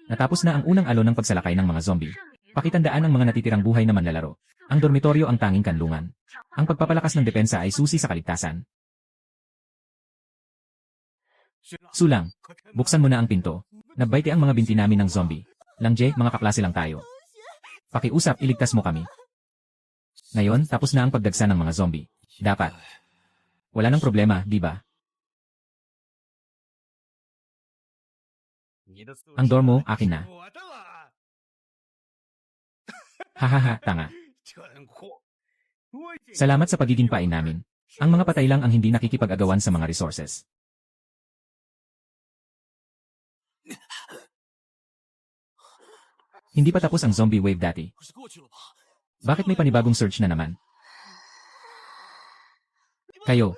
Natapos na ang unang alon ng pagsalakay ng mga zombie. Pakitandaan ang mga natitirang buhay na manlalaro. Ang dormitoryo ang tanging kanlungan. Ang pagpapalakas ng depensa ay susi sa kaligtasan. Sulang, buksan mo na ang pinto. Nabbayti ang mga binti namin ng zombie. Langje, mga kaklase lang tayo. Pakiusap, iligtas mo kami. Ngayon, tapos na ang pagdagsa ng mga zombie. Dapat. Wala nang problema, di ba? Ang dormo, akin na. Hahaha, tanga. Salamat sa pagiging pain namin. Ang mga patay lang ang hindi nakikipag-agawan sa mga resources. Hindi pa tapos ang zombie wave dati. Bakit may panibagong surge na naman? Kayo.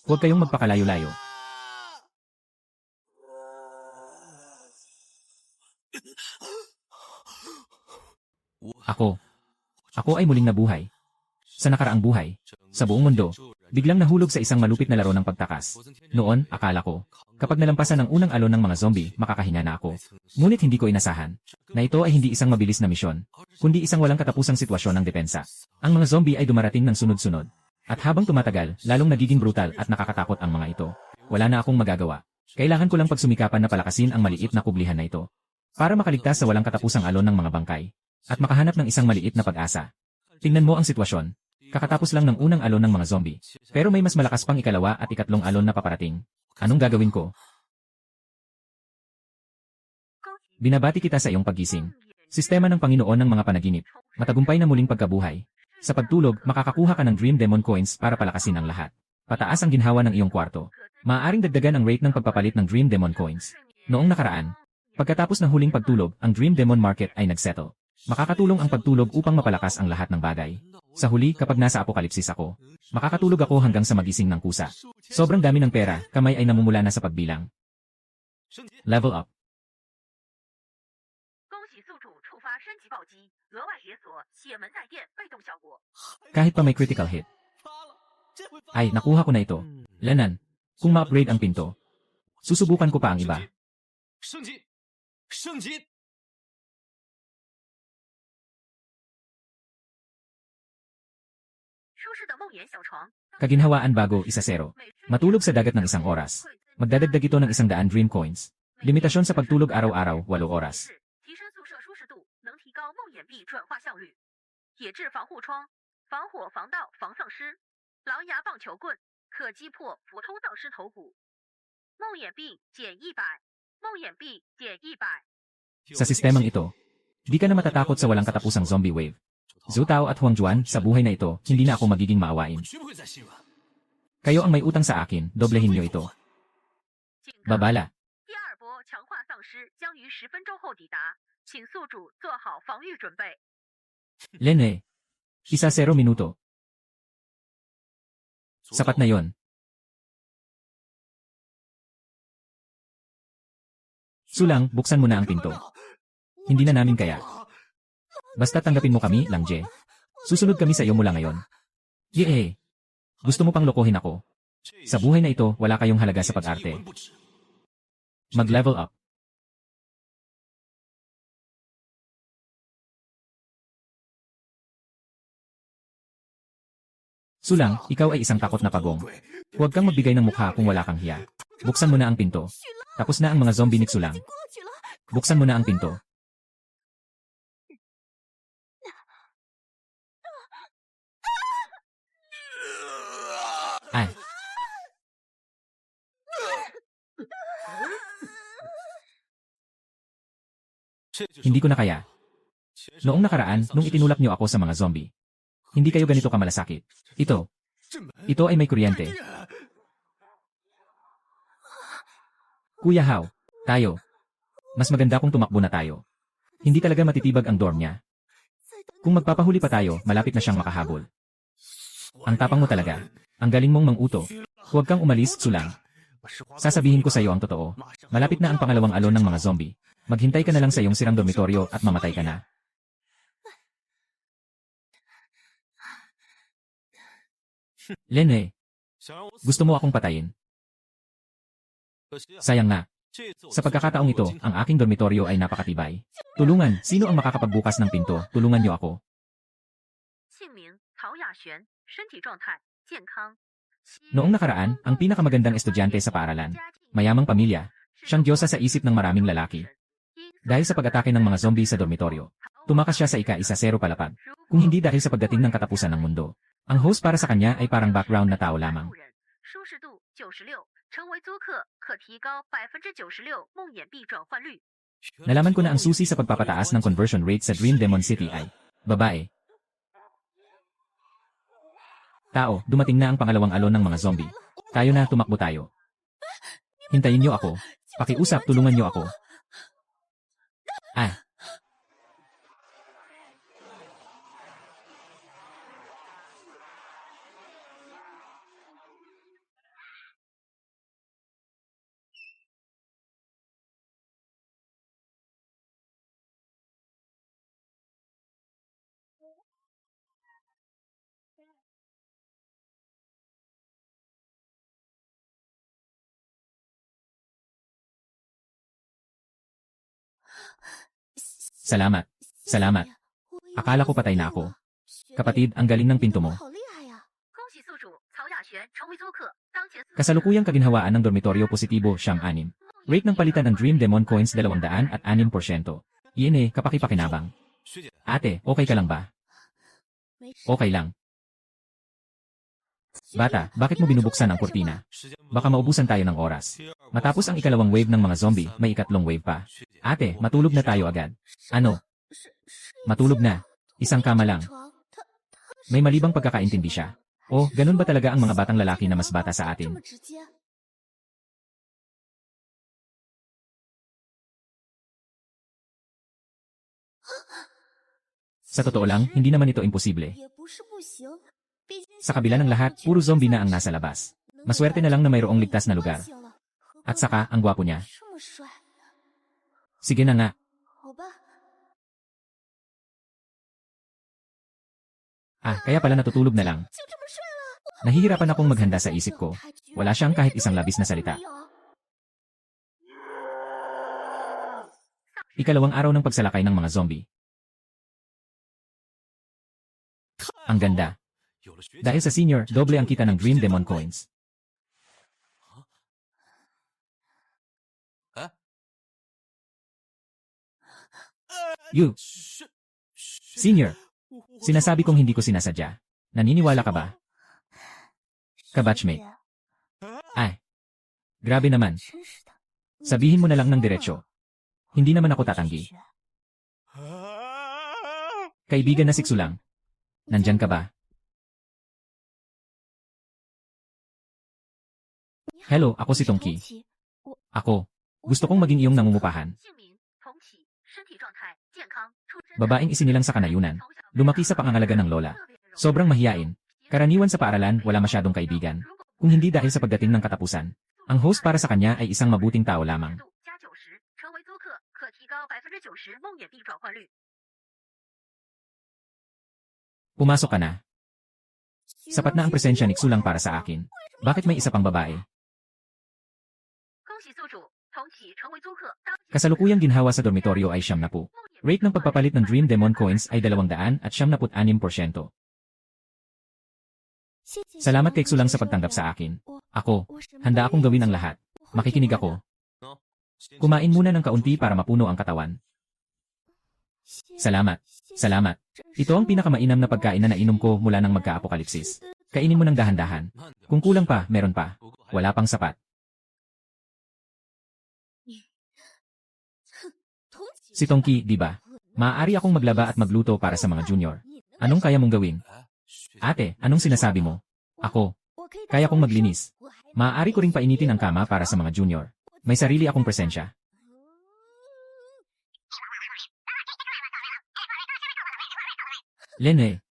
Huwag kayong magpakalayo-layo. Ako ay muling nabuhay. Sa nakaraang buhay, sa buong mundo, biglang nahulog sa isang malupit na laro ng pagtakas. Noon, akala ko, kapag nalampasan ang unang alon ng mga zombie, makakahinga na ako. Ngunit hindi ko inasahan, na ito ay hindi isang mabilis na misyon, kundi isang walang katapusang sitwasyon ng depensa. Ang mga zombie ay dumarating ng sunod-sunod. At habang tumatagal, lalong nagiging brutal at nakakatakot ang mga ito. Wala na akong magagawa. Kailangan ko lang pagsumikapan na palakasin ang maliit na kublihan na ito. Para makaligtas sa walang katapusang alon ng mga bangkay. At makahanap ng isang maliit na pag-asa. Tingnan mo ang sitwasyon. Kakatapos lang ng unang alon ng mga zombie. Pero may mas malakas pang ikalawa at ikatlong alon na paparating. Anong gagawin ko? Binabati kita sa iyong paggising. Sistema ng Panginoon ng mga panaginip. Matagumpay na muling pagkabuhay. Sa pagtulog, makakakuha ka ng Dream Demon Coins para palakasin ang lahat. Pataas ang ginhawa ng iyong kwarto. Maaaring dagdagan ang rate ng pagpapalit ng Dream Demon Coins. Noong nakaraan, pagkatapos ng huling pagtulog, ang Dream Demon Market ay nagsettle. Makakatulong ang pagtulog upang mapalakas ang lahat ng bagay. Sa huli, kapag nasa apokalipsis ako, makakatulog ako hanggang sa magising ng kusa. Sobrang dami ng pera, kamay ay namumula na sa pagbilang. Level up. Kahit pa may critical hit. Ay, nakuha ko na ito. Lanan, kung ma-upgrade ang pinto, susubukan ko pa ang iba. Kaginhawaan bago, 1-0. Matulog sa dagat ng 1 oras. Magdadagdag ito ng 100 Dream Coins. Limitasyon sa pagtulog araw-araw, 8 oras. Sa sistemang ito, di ka na matatakot sa walang katapusang zombie wave. Zhu Tao at Huang Juan, sa buhay na ito, hindi na ako magiging maawain. Kayo ang may utang sa akin, doblehin niyo ito. Babala. Lene. 1-0 minuto. Sapat na yon. Sulang, buksan mo na ang pinto. Hindi na namin kaya. Basta tanggapin mo kami, Langje. Susunod kami sa iyo mula ngayon. Yee! Gusto mo pang lokohin ako? Sa buhay na ito, wala kayong halaga sa pag-arte. Mag-level up. Sulang, ikaw ay isang takot na pagong. Huwag kang magbigay ng mukha kung wala kang hiya. Buksan mo na ang pinto. Tapos na ang mga zombie ni Sulang. Buksan mo na ang pinto. Ay. Hindi ko na kaya. Noong nakaraan, nung itinulak niyo ako sa mga zombie, hindi kayo ganito kamalasakit. Ito ay may kuryente. Kuya Hao, tayo. Mas maganda kung tumakbo na tayo. Hindi talaga matitibag ang dorm niya. Kung magpapahuli pa tayo, malapit na siyang makahabol. Ang tapang mo talaga. Ang galing mong mang-uto. Huwag kang umalis, Sulang. Sasabihin ko sa iyo ang totoo. Malapit na ang pangalawang alon ng mga zombie. Maghintay ka na lang sa iyong sirang dormitoryo at mamatay ka na. Lene, gusto mo akong patayin? Sayang nga. Sa pagkakataong ito, ang aking dormitoryo ay napakatibay. Tulungan, sino ang makakapagbukas ng pinto? Tulungan niyo ako. 姓名曹雅璇，身体状态健康。 Noong nakaraan, ang pinakamagandang estudyante sa paaralan, mayamang pamilya, siyang diyosa sa isip ng maraming lalaki. Dahil sa pag-atake ng mga zombie sa dormitoryo, tumakas siya sa ika-1-0 palapag. Kung hindi dahil sa pagdating ng katapusan ng mundo. Ang host para sa kanya ay parang background na tao lamang. 舒适度96，成为租客可提高96%梦魇币转换率。 Nalaman ko na ang susi sa pagpapataas ng conversion rate sa Dream Demon City ay babae. Tao, dumating na ang pangalawang alon ng mga zombie. Tayo na, tumakbo tayo. Hintayin niyo ako. Pakiusap, tulungan niyo ako. Ah. Salamat. Salamat. Akala ko patay na ako. Kapatid, ang galing ng pinto mo. 恭喜宿主曹雅璇成为租客，当前 Kasalukuyang kaginhawaan ng dormitoryo positibo, siyam 6. Rate ng palitan ng Dream Demon Coins 206%. Yene, kapakipakinabang. Ate, okay ka lang ba? Okay lang. Bata, bakit mo binubuksan ang kurtina? Baka maubusan tayo ng oras. Matapos ang ikalawang wave ng mga zombie, may ikatlong wave pa. Ate, matulog na tayo agad. Ano? Matulog na. Isang kama lang. May malibang pagkakaintindi siya. Oh, ganun ba talaga ang mga batang lalaki na mas bata sa atin? Sa totoo lang, hindi naman ito imposible. Sa kabila ng lahat, puro zombie na ang nasa labas. Maswerte na lang na mayroong ligtas na lugar. At saka, ang gwapo niya. Sige na nga. Ah, kaya pala natutulog na lang. Nahihirapan akong maghanda sa isip ko. Wala siyang kahit isang labis na salita. Ikalawang araw ng pagsalakay ng mga zombie. Ang ganda. Dahil sa senior, doble ang kita ng Dream Demon Coins. You! Senior! Sinasabi kong hindi ko sinasadya. Naniniwala ka ba? Kabatchmate. Ay! Grabe naman. Sabihin mo na lang ng diretsyo. Hindi naman ako tatanggi. Kaibigan na sikso lang. Nandyan ka ba? Hello, ako si Tongki. Ako. Gusto kong maging iyong nangungupahan. 姓名重启，身体状态健康，出身 Babaeng isinilang sa kanayunan. Lumaki sa pangangalaga ng lola. Sobrang mahiyain. Karaniwan sa paaralan, wala masyadong kaibigan. Kung hindi dahil sa pagdating ng katapusan. Ang host para sa kanya ay isang mabuting tao lamang. 加90，成为租客可提高90%梦魇币转换率。 Pumasok ka na. Sapat na ang presensya ni Xulang para sa akin. Bakit may isa pang babae? 恭喜宿主重启成为租客，当前 Kasalukuyang ginhawa sa dormitoryo ay 70. Rate ng pagpapalit ng Dream Demon Coins ay 276%. Salamat kay Xulang sa pagtanggap sa akin. Ako, handa akong gawin ang lahat. Makikinig ako. Kumain muna ng kaunti para mapuno ang katawan. Salamat. Salamat. Ito ang pinakamainam na pagkain na nainom ko mula nang magka-apokalipsis. Kainin mo ng dahan-dahan. Kung kulang pa, meron pa. Wala pang sapat. Si Tongki, di ba? Maaari akong maglaba at magluto para sa mga junior. Anong kaya mong gawin? Ate, anong sinasabi mo? Ako. Kaya kong maglinis. Maaari ko ring painitin ang kama para sa mga junior. May sarili akong presensya. Lene.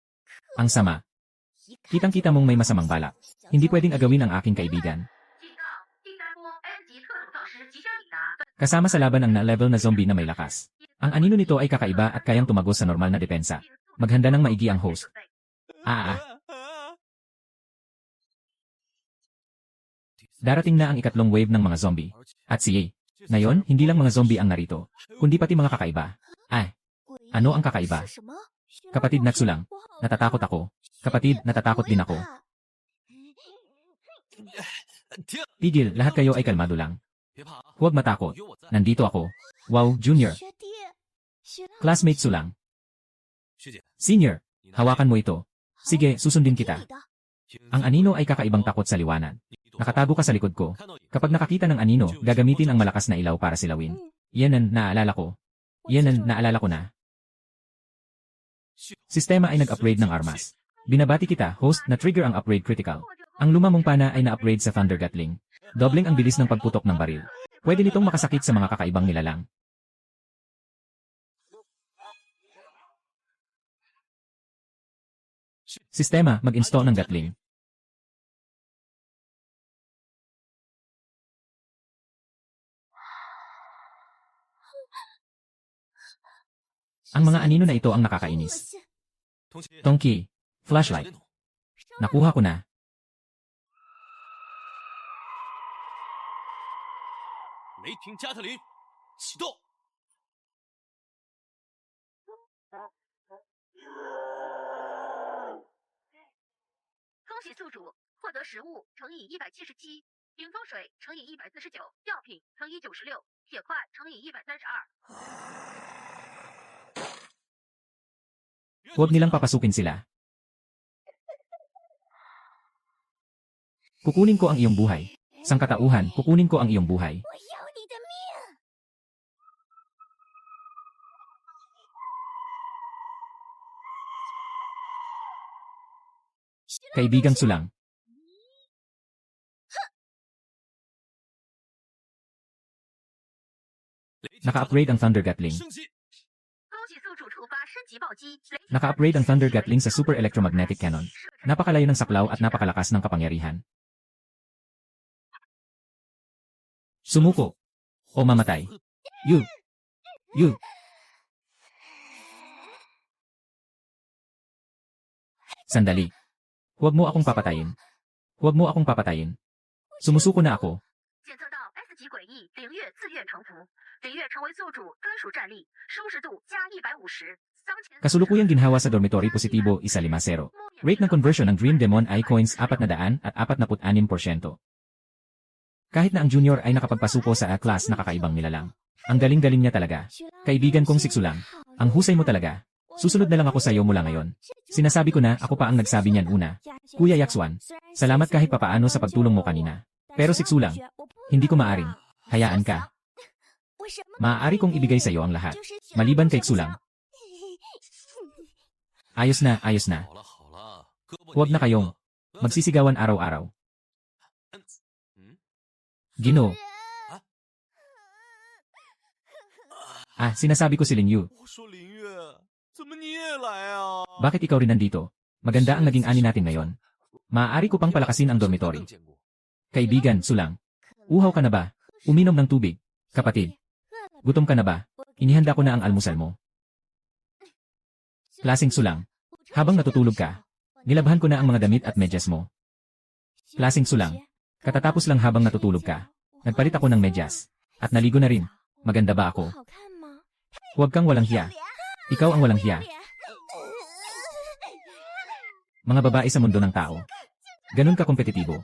Ang sama. Kitang-kita mong may masamang balak. Hindi pwedeng agawin ang aking kaibigan. 警告，订单波 N 级特种导师即将抵达。 Kasama sa laban ang na-level na zombie na may lakas. Ang anino nito ay kakaiba at kayang tumagos sa normal na depensa. Maghanda ng maigi ang host. Darating na ang ikatlong wave ng mga zombie. At si Ye. Ngayon, hindi lang mga zombie ang narito, kundi pati mga kakaiba. Ano ang kakaiba? Kapatid Natsulang, natatakot ako. Kapatid, natatakot din ako. Tigil, lahat kayo ay kalmado lang. Huwag matakot. Nandito ako. Wow, Junior. Classmate Sulang. Senior, hawakan mo ito. Sige, susundin kita. Ang anino ay kakaibang takot sa liwanag. Nakatago ka sa likod ko. Kapag nakakita ng anino, gagamitin ang malakas na ilaw para silawin. Yan ang naalala ko. Na. Sistema ay nag-upgrade ng armas. Binabati kita, host, na trigger ang upgrade critical. Ang luma mong pana ay na-upgrade sa Thunder Gatling. Dobling ang bilis ng pagputok ng baril. Pwede nitong makasakit sa mga kakaibang nilalang. Sistema, mag-install ng Gatling. Ang mga anino na ito ang nakakainis. Tongki, flashlight. Nakuha ko na. Huwag nilang papasukin sila. Kukunin ko ang iyong buhay. Sangkatauhan, kukunin ko ang iyong buhay. Kaibigang Sulang. Naka-upgrade ang Thunder Gatling. Naka-upgrade ang Thunder Gatling sa Super Electromagnetic Cannon. Napakalayo ng saklaw at napakalakas ng kapangyarihan. Sumuko. O mamatay. You. Sandali. Huwag mo akong papatayin. Sumusuko na ako. Kasulukuyang ginhawa sa dormitory positibo 150. Rate ng conversion ng Dream Demon ay coins 400 at 46%. Kahit na ang junior ay nakapagpasuko sa A-class na kakaibang nilalang. Ang galing-galing niya talaga. Kaibigan kong Siksulang. Ang husay mo talaga. Susunod na lang ako sa iyo mula ngayon. Sinasabi ko na ako pa ang nagsabi niyan una. Kuya Yaxuan, salamat kahit papaano sa pagtulong mo kanina. Pero Siksulang, hindi ko maaring. Hayaan ka. Maaari kong ibigay sa iyo ang lahat. Maliban kay Xulang. Ayos na. Huwag na kayong magsisigawan araw-araw. Ginoo. Sinasabi ko si Lin Yu. Bakit ikaw rin nandito? Maganda ang naging ani natin ngayon. Maaari ko pang palakasin ang dormitory. Kaibigan, Sulang. Uhaw ka na ba? Uminom ng tubig. Kapatid. Gutom ka na ba? Inihanda ko na ang almusal mo. Klaseng Sulang. Habang natutulog ka, nilabhan ko na ang mga damit at medyas mo. Klaseng Sulang. Katatapos lang habang natutulog ka, nagpalit ako ng medyas. At naligo na rin. Maganda ba ako? Huwag kang walang hiya. Ikaw ang walang hiya. Mga babae sa mundo ng tao. Ganun ka kompetitibo.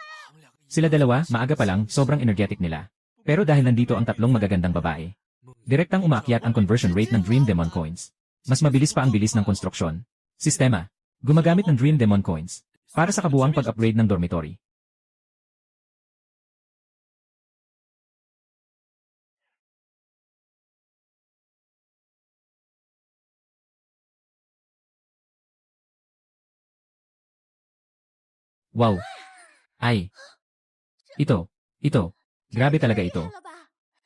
Sila dalawa, maaga pa lang, sobrang energetic nila. Pero dahil nandito ang tatlong magagandang babae, direktang umaakyat ang conversion rate ng Dream Demon Coins. Mas mabilis pa ang bilis ng konstruksyon. Sistema. Gumagamit ng Dream Demon Coins para sa kabuuang pag-upgrade ng dormitory. Wow. Ay. Ito. Grabe talaga ito.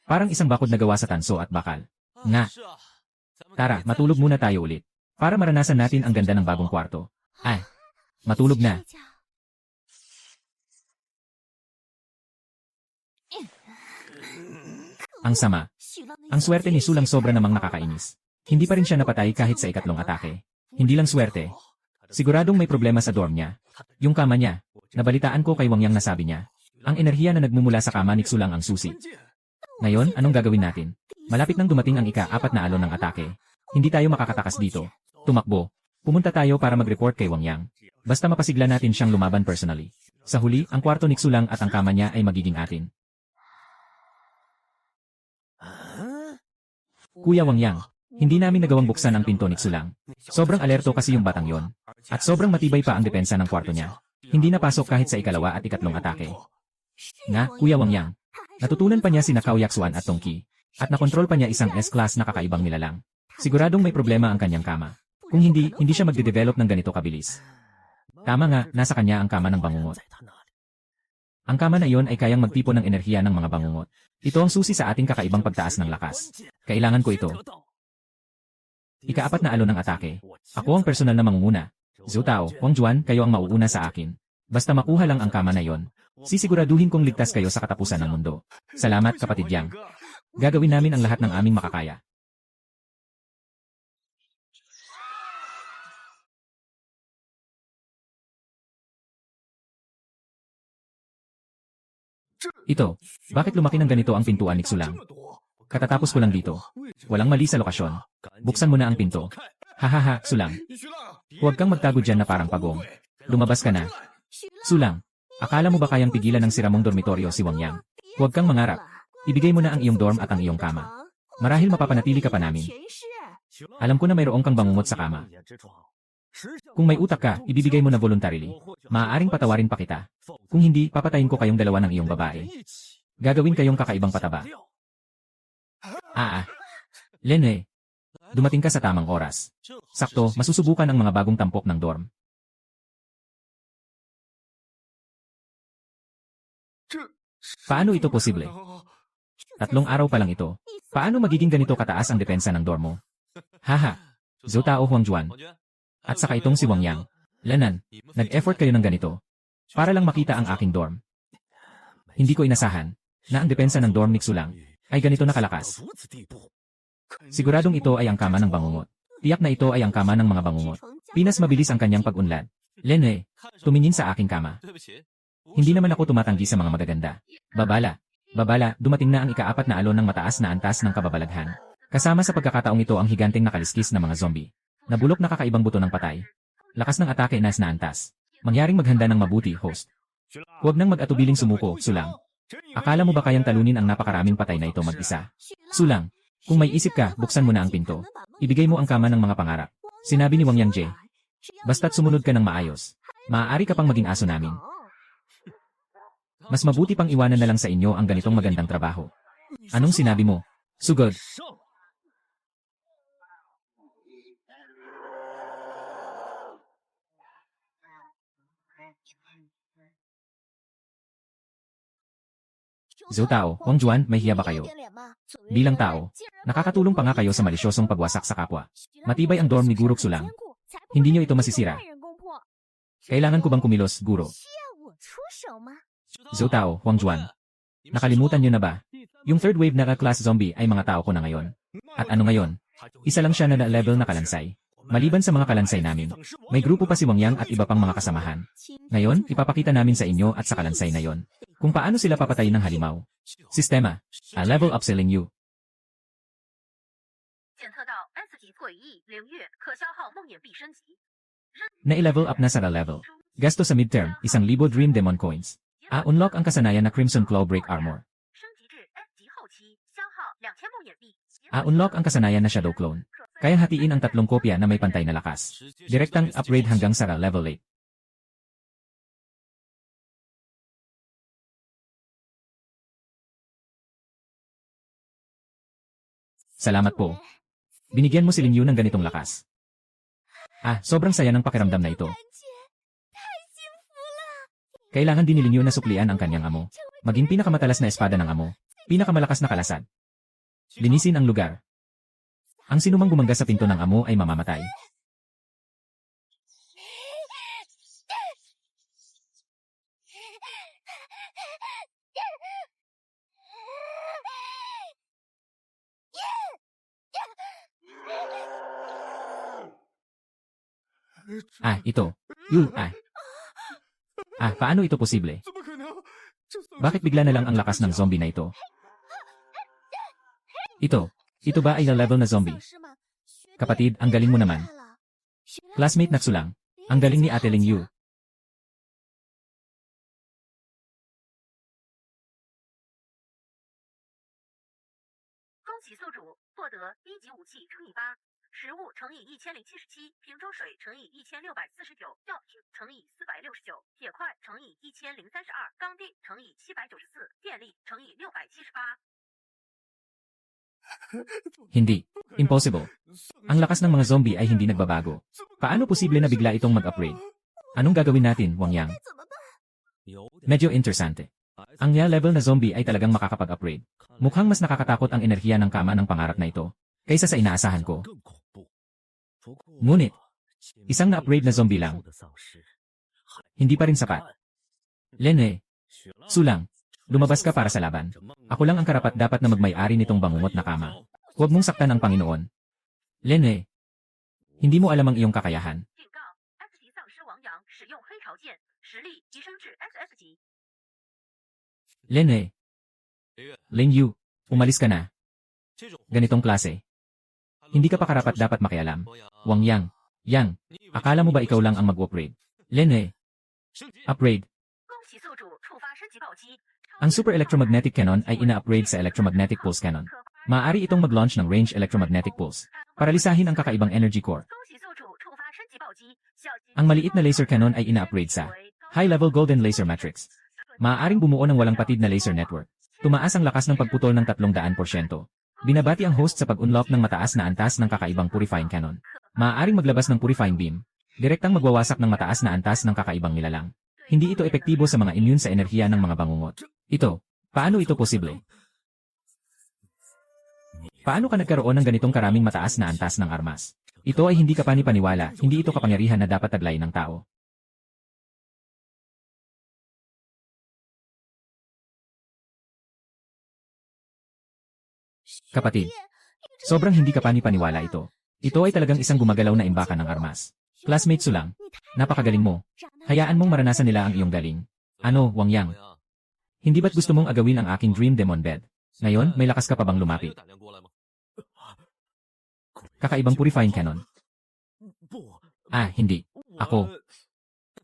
Parang isang bakod na gawa sa tanso at bakal. Nga. Tara, matulog muna tayo ulit. Para maranasan natin ang ganda ng bagong kwarto. Matulog na. Ang sama. Ang swerte ni Sulang sobra namang nakakainis. Hindi pa rin siya napatay kahit sa ikatlong atake. Hindi lang swerte. Siguradong may problema sa dorm niya. Yung kama niya. Nabalitaan ko kay Wangyang nasabi niya. Ang enerhiya na nagmumula sa kama ni Sulang ang susi. Ngayon, anong gagawin natin? Malapit nang dumating ang ika-4 na alon ng atake. Hindi tayo makakatakas dito. Tumakbo. Pumunta tayo para mag-report kay Wang Yang. Basta mapasigla natin siyang lumaban personally. Sa huli, ang kwarto ni Xulang at ang kama niya ay magiging atin. Kuya Wang Yang, hindi namin nagawang buksan ang pinto ni Xulang. Sobrang alerto kasi yung batang yon. At sobrang matibay pa ang depensa ng kwarto niya. Hindi napasok kahit sa ikalawa at ikatlong atake. Nga, Kuya Wang Yang. Natutunan pa niya sina Cao Yaxuan at Tong Qi. At nakontrol pa niya isang S-class na kakaibang nilalang. Siguradong may problema ang kanyang kama. Kung hindi, hindi siya magde-develop ng ganito kabilis. Tama nga, nasa kanya ang kama ng bangungot. Ang kama na iyon ay kayang magtipon ng enerhiya ng mga bangungot. Ito ang susi sa ating kakaibang pagtaas ng lakas. Kailangan ko ito. Ika-4 na alon ng atake. Ako ang personal na mangunguna. Zhou Tao, Wang Juan, kayo ang mauuna sa akin. Basta makuha lang ang kama na iyon. Sisiguraduhin kong ligtas kayo sa katapusan ng mundo. Salamat, kapatid Yang. Gagawin namin ang lahat ng aming makakaya. Ito, bakit lumaki ng ganito ang pintuan ni Xulang? Katatapos ko lang dito. Walang mali sa lokasyon. Buksan mo na ang pinto. Hahaha, Xulang. Huwag kang magtago dyan na parang pagong. Lumabas ka na. Xulang, akala mo ba kayang pigilan ng siramong dormitoryo si Wang Yang? Huwag kang mangarap. Ibigay mo na ang iyong dorm at ang iyong kama. Marahil mapapanatili ka pa namin. Alam ko na mayroong kang bangungot sa kama. Kung may utak ka, ibibigay mo na voluntarily. Maaaring patawarin pa kita. Kung hindi, papatayin ko kayong dalawa ng iyong babae. Gagawin kayong kakaibang pataba. Lenwei. Dumating ka sa tamang oras. Sakto, masusubukan ang mga bagong tampok ng dorm. Paano ito posible? 3 araw pa lang ito. Paano magiging ganito kataas ang depensa ng dorm mo? Haha. Zhou Tao, Wang Juan. At saka itong si Wang Yang. Lanan, nag-effort kayo ng ganito. Para lang makita ang aking dorm. Hindi ko inasahan na ang depensa ng dorm ni Xulang ay ganito na kalakas. Siguradong ito ay ang kama ng bangungot. Tiyak na ito ay ang kama ng mga bangungot. Pinas mabilis ang kanyang pag-unlad. Lenwei, tumingin sa aking kama. Hindi naman ako tumatanggi sa mga magaganda. Babala, dumating na ang ika-4 na alon ng mataas na antas ng kababalaghan. Kasama sa pagkakataong ito ang higanteng nakaliskis na mga zombie. Nabulok na kakaibang buto ng patay. Lakas ng atake na antas. Mangyaring maghanda ng mabuti, host. Huwag nang mag-atubiling sumuko, Xulang. Akala mo ba kayang talunin ang napakaraming patay na ito mag-isa? Xulang, kung may isip ka, buksan mo na ang pinto. Ibigay mo ang kama ng mga pangarap. Sinabi ni Wang Yang. Basta't sumunod ka ng maayos. Maaari ka pang maging aso namin. Mas mabuti pang iwanan na lang sa inyo ang ganitong magandang trabaho. Anong sinabi mo? Sugod. Zhou Tao, Wang Juan, may hiya ba kayo? Bilang tao, nakakatulong pa nga kayo sa malisyosong pagwasak sa kapwa. Matibay ang dorm ni Guro Xulang. Hindi niyo ito masisira. Kailangan ko bang kumilos, Guro? Zhou Tao, Wang Juan. Nakalimutan niyo na ba? Yung third wave na class zombie ay mga tao ko na ngayon. At ano ngayon? Isa lang siya na level na kalansay. Maliban sa mga kalansay namin, may grupo pa si Wang Yang at iba pang mga kasamahan. Ngayon, ipapakita namin sa inyo at sa kalansay na yon kung paano sila papatayin ng halimaw. Sistema. A level up selling you. Na-level up na sa level. Gasto sa midterm, 1,000 Dream Demon Coins. Unlock ang kasanayan na Crimson Claw Break Armor. Unlock ang kasanayan na Shadow Clone. Kaya hatiin ang 3 kopya na may pantay na lakas. Direktang upgrade hanggang sa level 8. Salamat po. Binigyan mo si Lin Yu ng ganitong lakas. Sobrang saya ng pakiramdam na ito. Kailangan din ni Lin Yu na suklian ang kanyang amo. Maging pinakamatalas na espada ng amo. Pinakamalakas na kalasad. Linisin ang lugar. Ang sinumang gumangga sa pinto ng amo ay mamamatay. Ito. Paano ito posible? Bakit bigla na lang ang lakas ng zombie na ito? Ito ba ay level na zombie? Kapatid, ang galing mo naman. Classmate Natsulang, ang galing ni Ate Ling Yu. 恭喜宿主获得一级武器乘以8，食物乘以1077，瓶装水乘以1649，药品乘以469，铁块乘以1032，钢锭乘以794，电力乘以678。 Hindi. Impossible. Ang lakas ng mga zombie ay hindi nagbabago. Paano posible na bigla itong mag-upgrade? Anong gagawin natin, Wang Yang? Medyo interesante. Ang ya level na zombie ay talagang makakapag-upgrade. Mukhang mas nakakatakot ang enerhiya ng kama ng pangarap na ito kaysa sa inaasahan ko. Ngunit, isang na-upgrade na zombie lang. Hindi pa rin sapat. Lene, Sulang, lumabas ka para sa laban. Ako lang ang karapat dapat na magmay-ari nitong bangungot na kama. Huwag mong saktan ang Panginoon. Lene, hindi mo alam ang iyong kakayahan. 警告 S 级丧尸王阳使用黑潮剑，实力提升至 SS 级。 Lene, Ling Yu, umalis ka na. Ganitong klase. Hindi ka pa karapat dapat makialam. Wang Yang, akala mo ba ikaw lang ang mag-upgrade? Lene, upgrade. 恭喜宿主触发升级暴击。 Ang Super Electromagnetic Cannon ay ina-upgrade sa Electromagnetic Pulse Cannon. Maaari itong mag-launch ng Range Electromagnetic Pulse. Paralisahin ang kakaibang energy core. 恭喜宿主触发升级暴击。小级 Ang maliit na laser cannon ay ina-upgrade sa High-Level Golden Laser Matrix. Maaaring bumuo ng walang patid na laser network. Tumaas ang lakas ng pagputol ng 300%. Binabati ang host sa pag-unlock ng mataas na antas ng kakaibang Purifying Cannon. Maaaring maglabas ng Purifying Beam. Direktang magwawasak ng mataas na antas ng kakaibang nilalang. Hindi ito epektibo sa mga immune sa enerhiya ng mga bangungot. Paano ito posible? Paano ka nagkaroon ng ganitong karaming mataas na antas ng armas? Ito ay hindi kapani-paniwala, hindi ito kapangyarihan na dapat taglay ng tao. Kapatid, sobrang hindi kapani-paniwala ito. Ito ay talagang isang gumagalaw na imbaka ng armas. Classmate Sulang, napakagaling mo. Hayaan mong maranasan nila ang iyong galing. Ano, Wang Yang? Hindi ba't gusto mong agawin ang aking Dream Demon Bed? Ngayon, may lakas ka pa bang lumapit? Kakaibang Purifying Cannon. Hindi. Ako.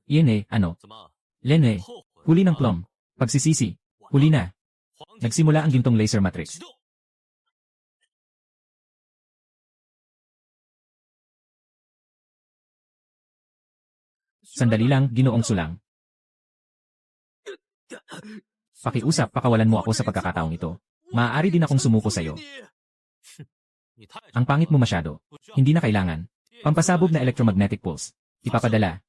Yene, ano? Lene, huli ng plum. Pagsisisi. Huli na. Nagsimula ang gintong laser matrix. Sandali lang, Ginoong Sulang. Pakiusap, pakawalan mo ako sa pagkakataong ito. Maaari din akong sumuko sa'yo. Ang pangit mo masyado. Hindi na kailangan. Pampasabog na electromagnetic pulse. Ipapadala.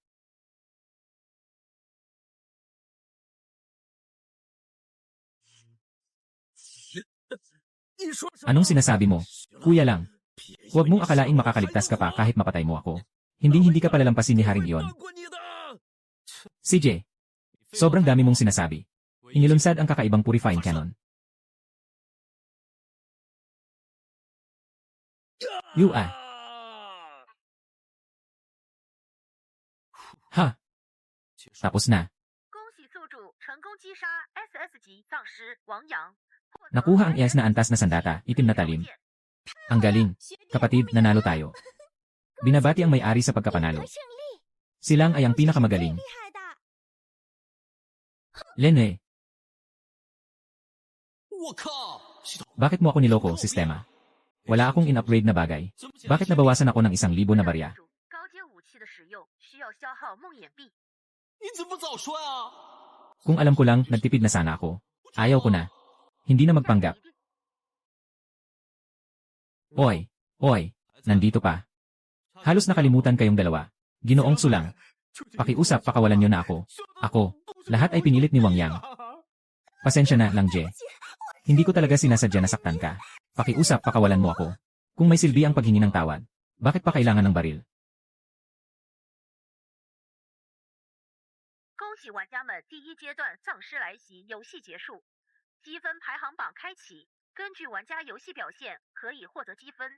Anong sinasabi mo? Kuya lang. Huwag mong akalaing makakaligtas ka pa kahit mapatay mo ako. Hindi ka palalampasin ni Haring iyon. CJ, sobrang dami mong sinasabi. Inilunsad ang kakaibang Purifying Cannon. Ha? Tapos na. 恭喜宿主成功击杀 SS 级丧尸王阳。 Nakuha ang iyas na antas na sandata, itim na talim. Ang galing. Kapatid, nanalo tayo. Binabati ang may-ari sa pagkapanalo. Silang ay ang pinakamagaling. Lene. Bakit mo ako niloko, sistema? Wala akong in-upgrade na bagay. Bakit nabawasan ako ng 1,000 na barya? 高阶武器的使用需要消耗梦魇币。 Kung alam ko lang, nagtipid na sana ako. Ayaw ko na. Hindi na magpanggap. Oy, nandito pa. Halos nakalimutan kayong dalawa. Ginoong Sulang. Pakiusap, pakawalan niyo na ako. Lahat ay pinilit ni Wang Yang. Pasensya na, Langje. Hindi ko talaga sinasadya na saktan ka. Pakiusap, pakawalan mo ako. Kung may silbi ang paghingi ng tawad, bakit pa kailangan ng baril? 恭喜玩家们第一阶段丧尸来袭游戏结束，积分排行榜开启。根据玩家游戏表现可以获得积分。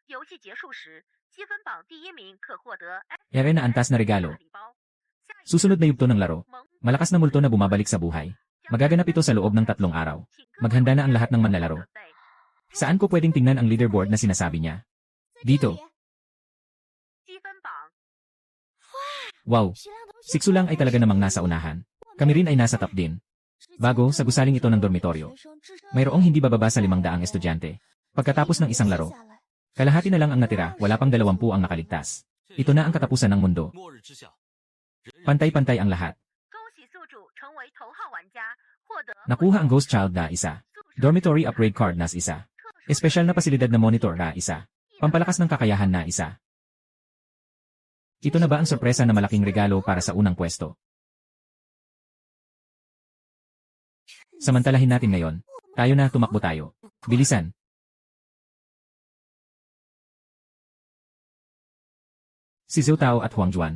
游戏结束时，积分榜第一名可获得 Ere na antas na regalo. 礼包。 Susunod na yugto ng laro. Malakas na multo na bumabalik sa buhay. Magaganap ito sa loob ng 3 araw. Maghanda na ang lahat ng manlalaro. Saan ko pwedeng tingnan ang leaderboard na sinasabi niya? Dito. 积分榜 Wow. Siksulang ay talaga namang nasa unahan. Kami rin ay nasa top din. Bago, sa gusaling ito ng dormitoryo. Mayroong hindi bababa sa 500 estudyante. Pagkatapos ng isang laro, kalahati na lang ang natira, wala pang 20 ang nakaligtas. Ito na ang katapusan ng mundo. Pantay-pantay ang lahat. 恭喜宿主成为头号玩家，获得 Nakuha ang Ghost Child na isa. Dormitory Upgrade Card na isa. Espesyal na pasilidad na monitor na isa. Pampalakas ng kakayahan na isa. Ito na ba ang sorpresa na malaking regalo para sa unang pwesto? Samantalahin natin ngayon. Tayo na, tumakbo tayo. Bilisan. Si Zhou Tao at Huang Juan.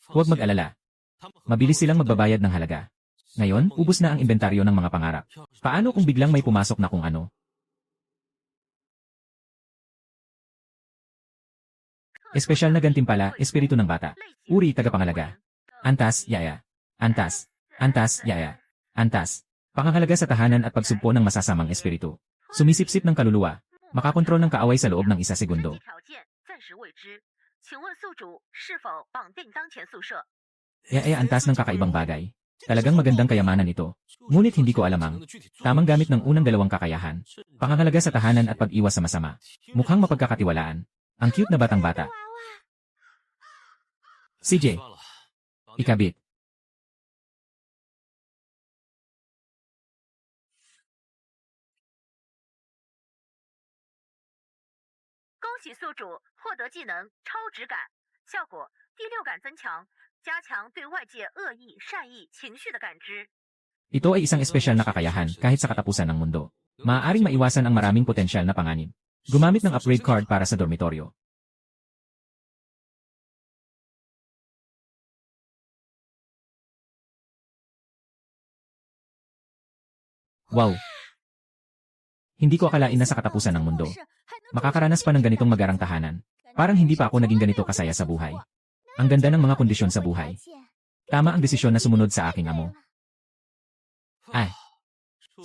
Huwag mag-alala. Mabilis silang magbabayad ng halaga. Ngayon, ubos na ang inventaryo ng mga pangarap. Paano kung biglang may pumasok na kung ano? Espesyal na gantimpala, espiritu ng bata. Uri, tagapangalaga. Antas, yaya. Antas. Antas, yaya. Antas. Pangangalaga sa tahanan at pagsugpo ng masasamang espiritu. Sumisipsip ng kaluluwa. Makakontrol ng kaaway sa loob ng 1 segundo. 条件暂时未知，请问宿主是否绑定当前宿舍？ Yaya, antas ng kakaibang bagay. Talagang magandang kayamanan ito. Ngunit hindi ko alamang. Tamang gamit ng unang 2 kakayahan. Pangangalaga sa tahanan at pag-iwas sa masama. Mukhang mapagkakatiwalaan. Ang cute na batang bata. CJ. Ikabit. 恭喜宿主获得技能超直感，效果第6感增强，加强对外界恶意、善意、情绪的感知。 Ito ay isang espesyal na kakayahan kahit sa katapusan ng mundo. Maaaring maiwasan ang maraming potensyal na panganib. Gumamit ng upgrade card para sa dormitoryo. Wow! Hindi ko akalain na sa katapusan ng mundo. Makakaranas pa ng ganitong magarang tahanan. Parang hindi pa ako naging ganito kasaya sa buhay. Ang ganda ng mga kondisyon sa buhay. Tama ang desisyon na sumunod sa aking amo. Ay!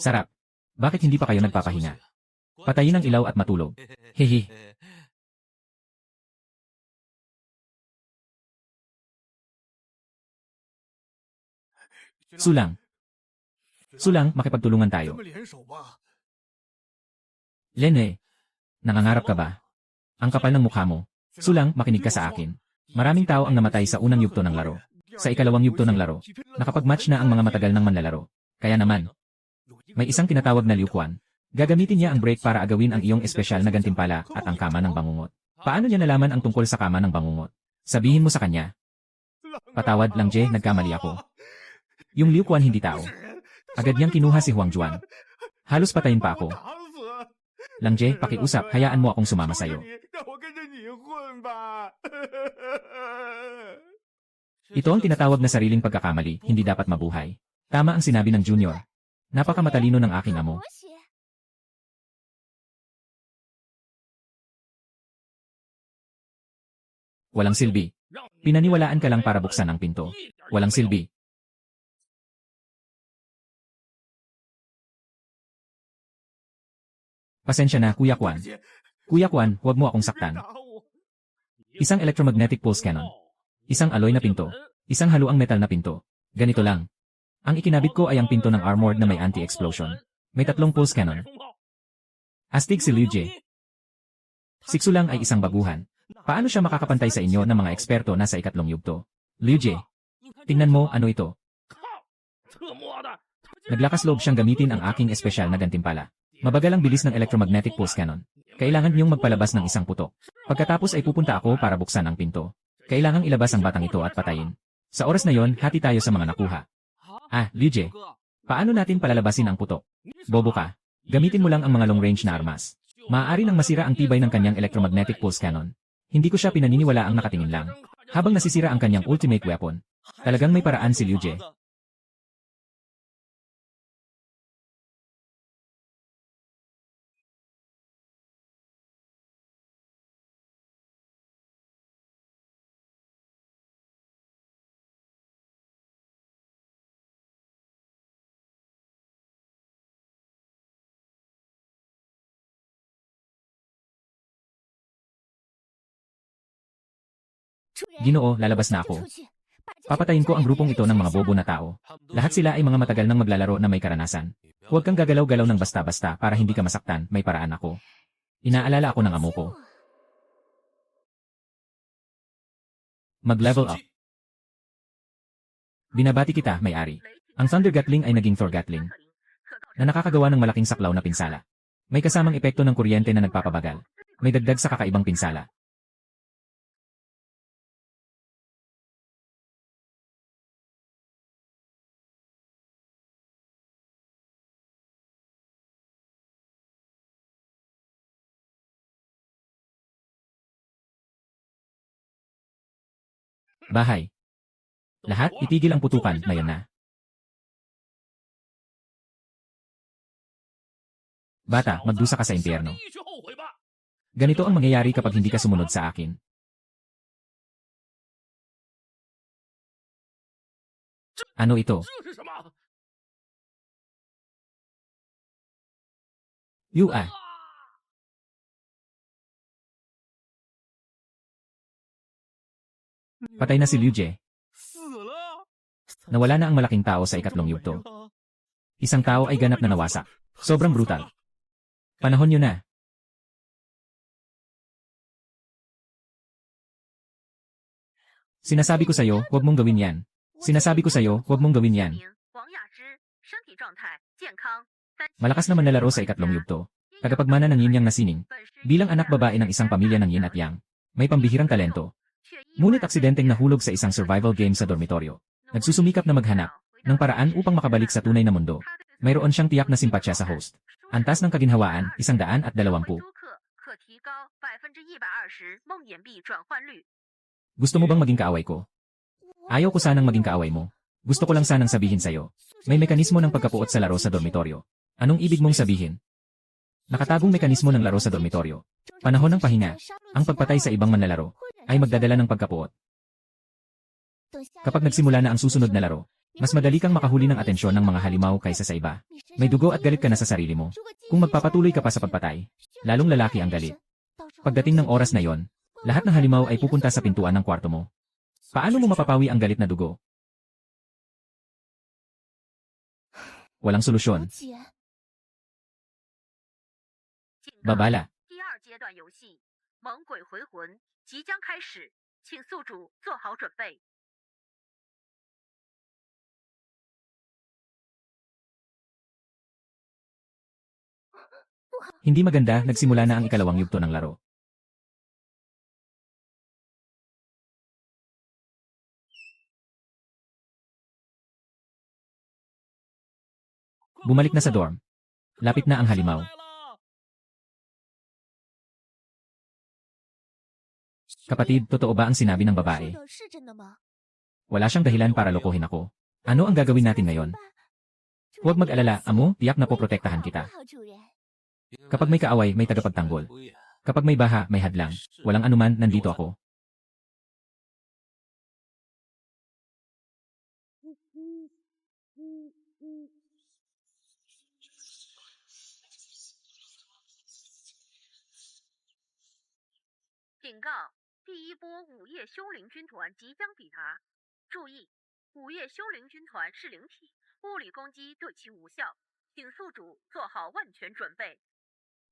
Sarap! Bakit hindi pa kayo nagpapahinga? Patayin ang ilaw at matulog. Hehe. Sulang. Sulang, makipagtulungan tayo. Lene, nangangarap ka ba? Ang kapal ng mukha mo. Sulang, makinig ka sa akin. Maraming tao ang namatay sa unang yugto ng laro. Sa ikalawang yugto ng laro, nakapag-match na ang mga matagal ng manlalaro. Kaya naman, may isang tinatawag na Liu Quan. Gagamitin niya ang break para agawin ang iyong espesyal na gantimpala at ang kama ng bangungot. Paano niya nalaman ang tungkol sa kama ng bangungot? Sabihin mo sa kanya. Patawad lang, Je, nagkamali ako. Yung Liu Quan hindi tao. Agad niyang kinuha si Huang Juan. Halos patayin pa ako. Langje, pakiusap, hayaan mo akong sumama sa'yo. Ito ang tinatawag na sariling pagkakamali, hindi dapat mabuhay. Tama ang sinabi ng Junior. Napakamatalino ng aking amo. Walang silbi. Pinaniwalaan ka lang para buksan ang pinto. Walang silbi. Pasensya na, Kuya Kwan. Kuya Kwan, huwag mo akong saktan. Isang electromagnetic pulse cannon. Isang alloy na pinto. Isang haluang metal na pinto. Ganito lang. Ang ikinabit ko ay ang pinto ng armored na may anti-explosion. May 3 pulse cannon. Astig si Liu Jie. Siksulang ay isang baguhan. Paano siya makakapantay sa inyo ng mga eksperto na sa ikatlong yugto? Liu Jie. Tingnan mo, ano ito? Naglakas loob siyang gamitin ang aking espesyal na gantimpala. Mabagal ang bilis ng electromagnetic pulse cannon. Kailangan niyong magpalabas ng isang putok. Pagkatapos ay pupunta ako para buksan ang pinto. Kailangang ilabas ang batang ito at patayin. Sa oras na yon, hati tayo sa mga nakuha. Ah, Liu Jie. Paano natin palalabasin ang putok? Bobo ka. Gamitin mo lang ang mga long-range na armas. Maaari nang masira ang tibay ng kanyang electromagnetic pulse cannon. Hindi ko siya pinaniniwala ang nakatingin lang. Habang nasisira ang kanyang ultimate weapon. Talagang may paraan si Liu Jie. Ginoo, lalabas na ako. Papatayin ko ang grupong ito ng mga bobo na tao. Lahat sila ay mga matagal nang maglalaro na may karanasan. Huwag kang gagalaw-galaw ng basta-basta para hindi ka masaktan, may paraan ako. Inaalala ako ng amo ko. Mag-level up. Binabati kita, may-ari. Ang Thunder Gatling ay naging Thor Gatling, na nakakagawa ng malaking saklaw na pinsala. May kasamang epekto ng kuryente na nagpapabagal. May dagdag sa kakaibang pinsala. Bahay. Lahat, itigil ang putukan, ngayon na. Bata, magdusa ka sa impyerno. Ganito ang mangyayari kapag hindi ka sumunod sa akin. Ano ito? Yua. Patay na si Liu Jie. Nawala na ang malaking tao sa ikatlong yugto. Isang tao ay ganap na nawasak. Sobrang brutal. Panahon nyo na. Sinasabi ko sa'yo, huwag mong gawin yan. Sinasabi ko sa'yo, huwag mong gawin yan. Malakas naman nalaro sa ikatlong yugto. Tagapagmana ng yin yang na sining. Bilang anak babae ng isang pamilya ng yin at yang, may pambihirang talento. Ngunit aksidenteng nahulog sa isang survival game sa dormitoryo. Nagsusumikap na maghanap ng paraan upang makabalik sa tunay na mundo. Mayroon siyang tiyak na simpatsya sa host. Antas ng kaginhawaan, 120. Gusto mo bang maging kaaway ko? Ayaw ko sanang maging kaaway mo. Gusto ko lang sanang sabihin sa'yo. May mekanismo ng pagkapuot sa laro sa dormitoryo. Anong ibig mong sabihin? Nakatagong mekanismo ng laro sa dormitoryo. Panahon ng pahinga, ang pagpatay sa ibang manlalaro, ay magdadala ng pagkapuot. Kapag nagsimula na ang susunod na laro, mas madali kang makahuli ng atensyon ng mga halimaw kaysa sa iba. May dugo at galit ka na sa sarili mo. Kung magpapatuloy ka pa sa pagpatay, lalong lalaki ang galit. Pagdating ng oras na yon, lahat ng halimaw ay pupunta sa pintuan ng kwarto mo. Paano mo mapapawi ang galit na dugo? Walang solusyon. Babala. Hindi maganda, nagsimula na ang ikalawang yugto ng laro. Bumalik na sa dorm. Lapit na ang halimaw. Kapatid, totoo ba ang sinabi ng babae? Wala siyang dahilan para lokohin ako. Ano ang gagawin natin ngayon? Huwag mag-alala, amo, tiyak na poprotektahan kita. Kapag may kaaway, may tagapagtanggol. Kapag may baha, may hadlang. Walang anuman, nandito ako.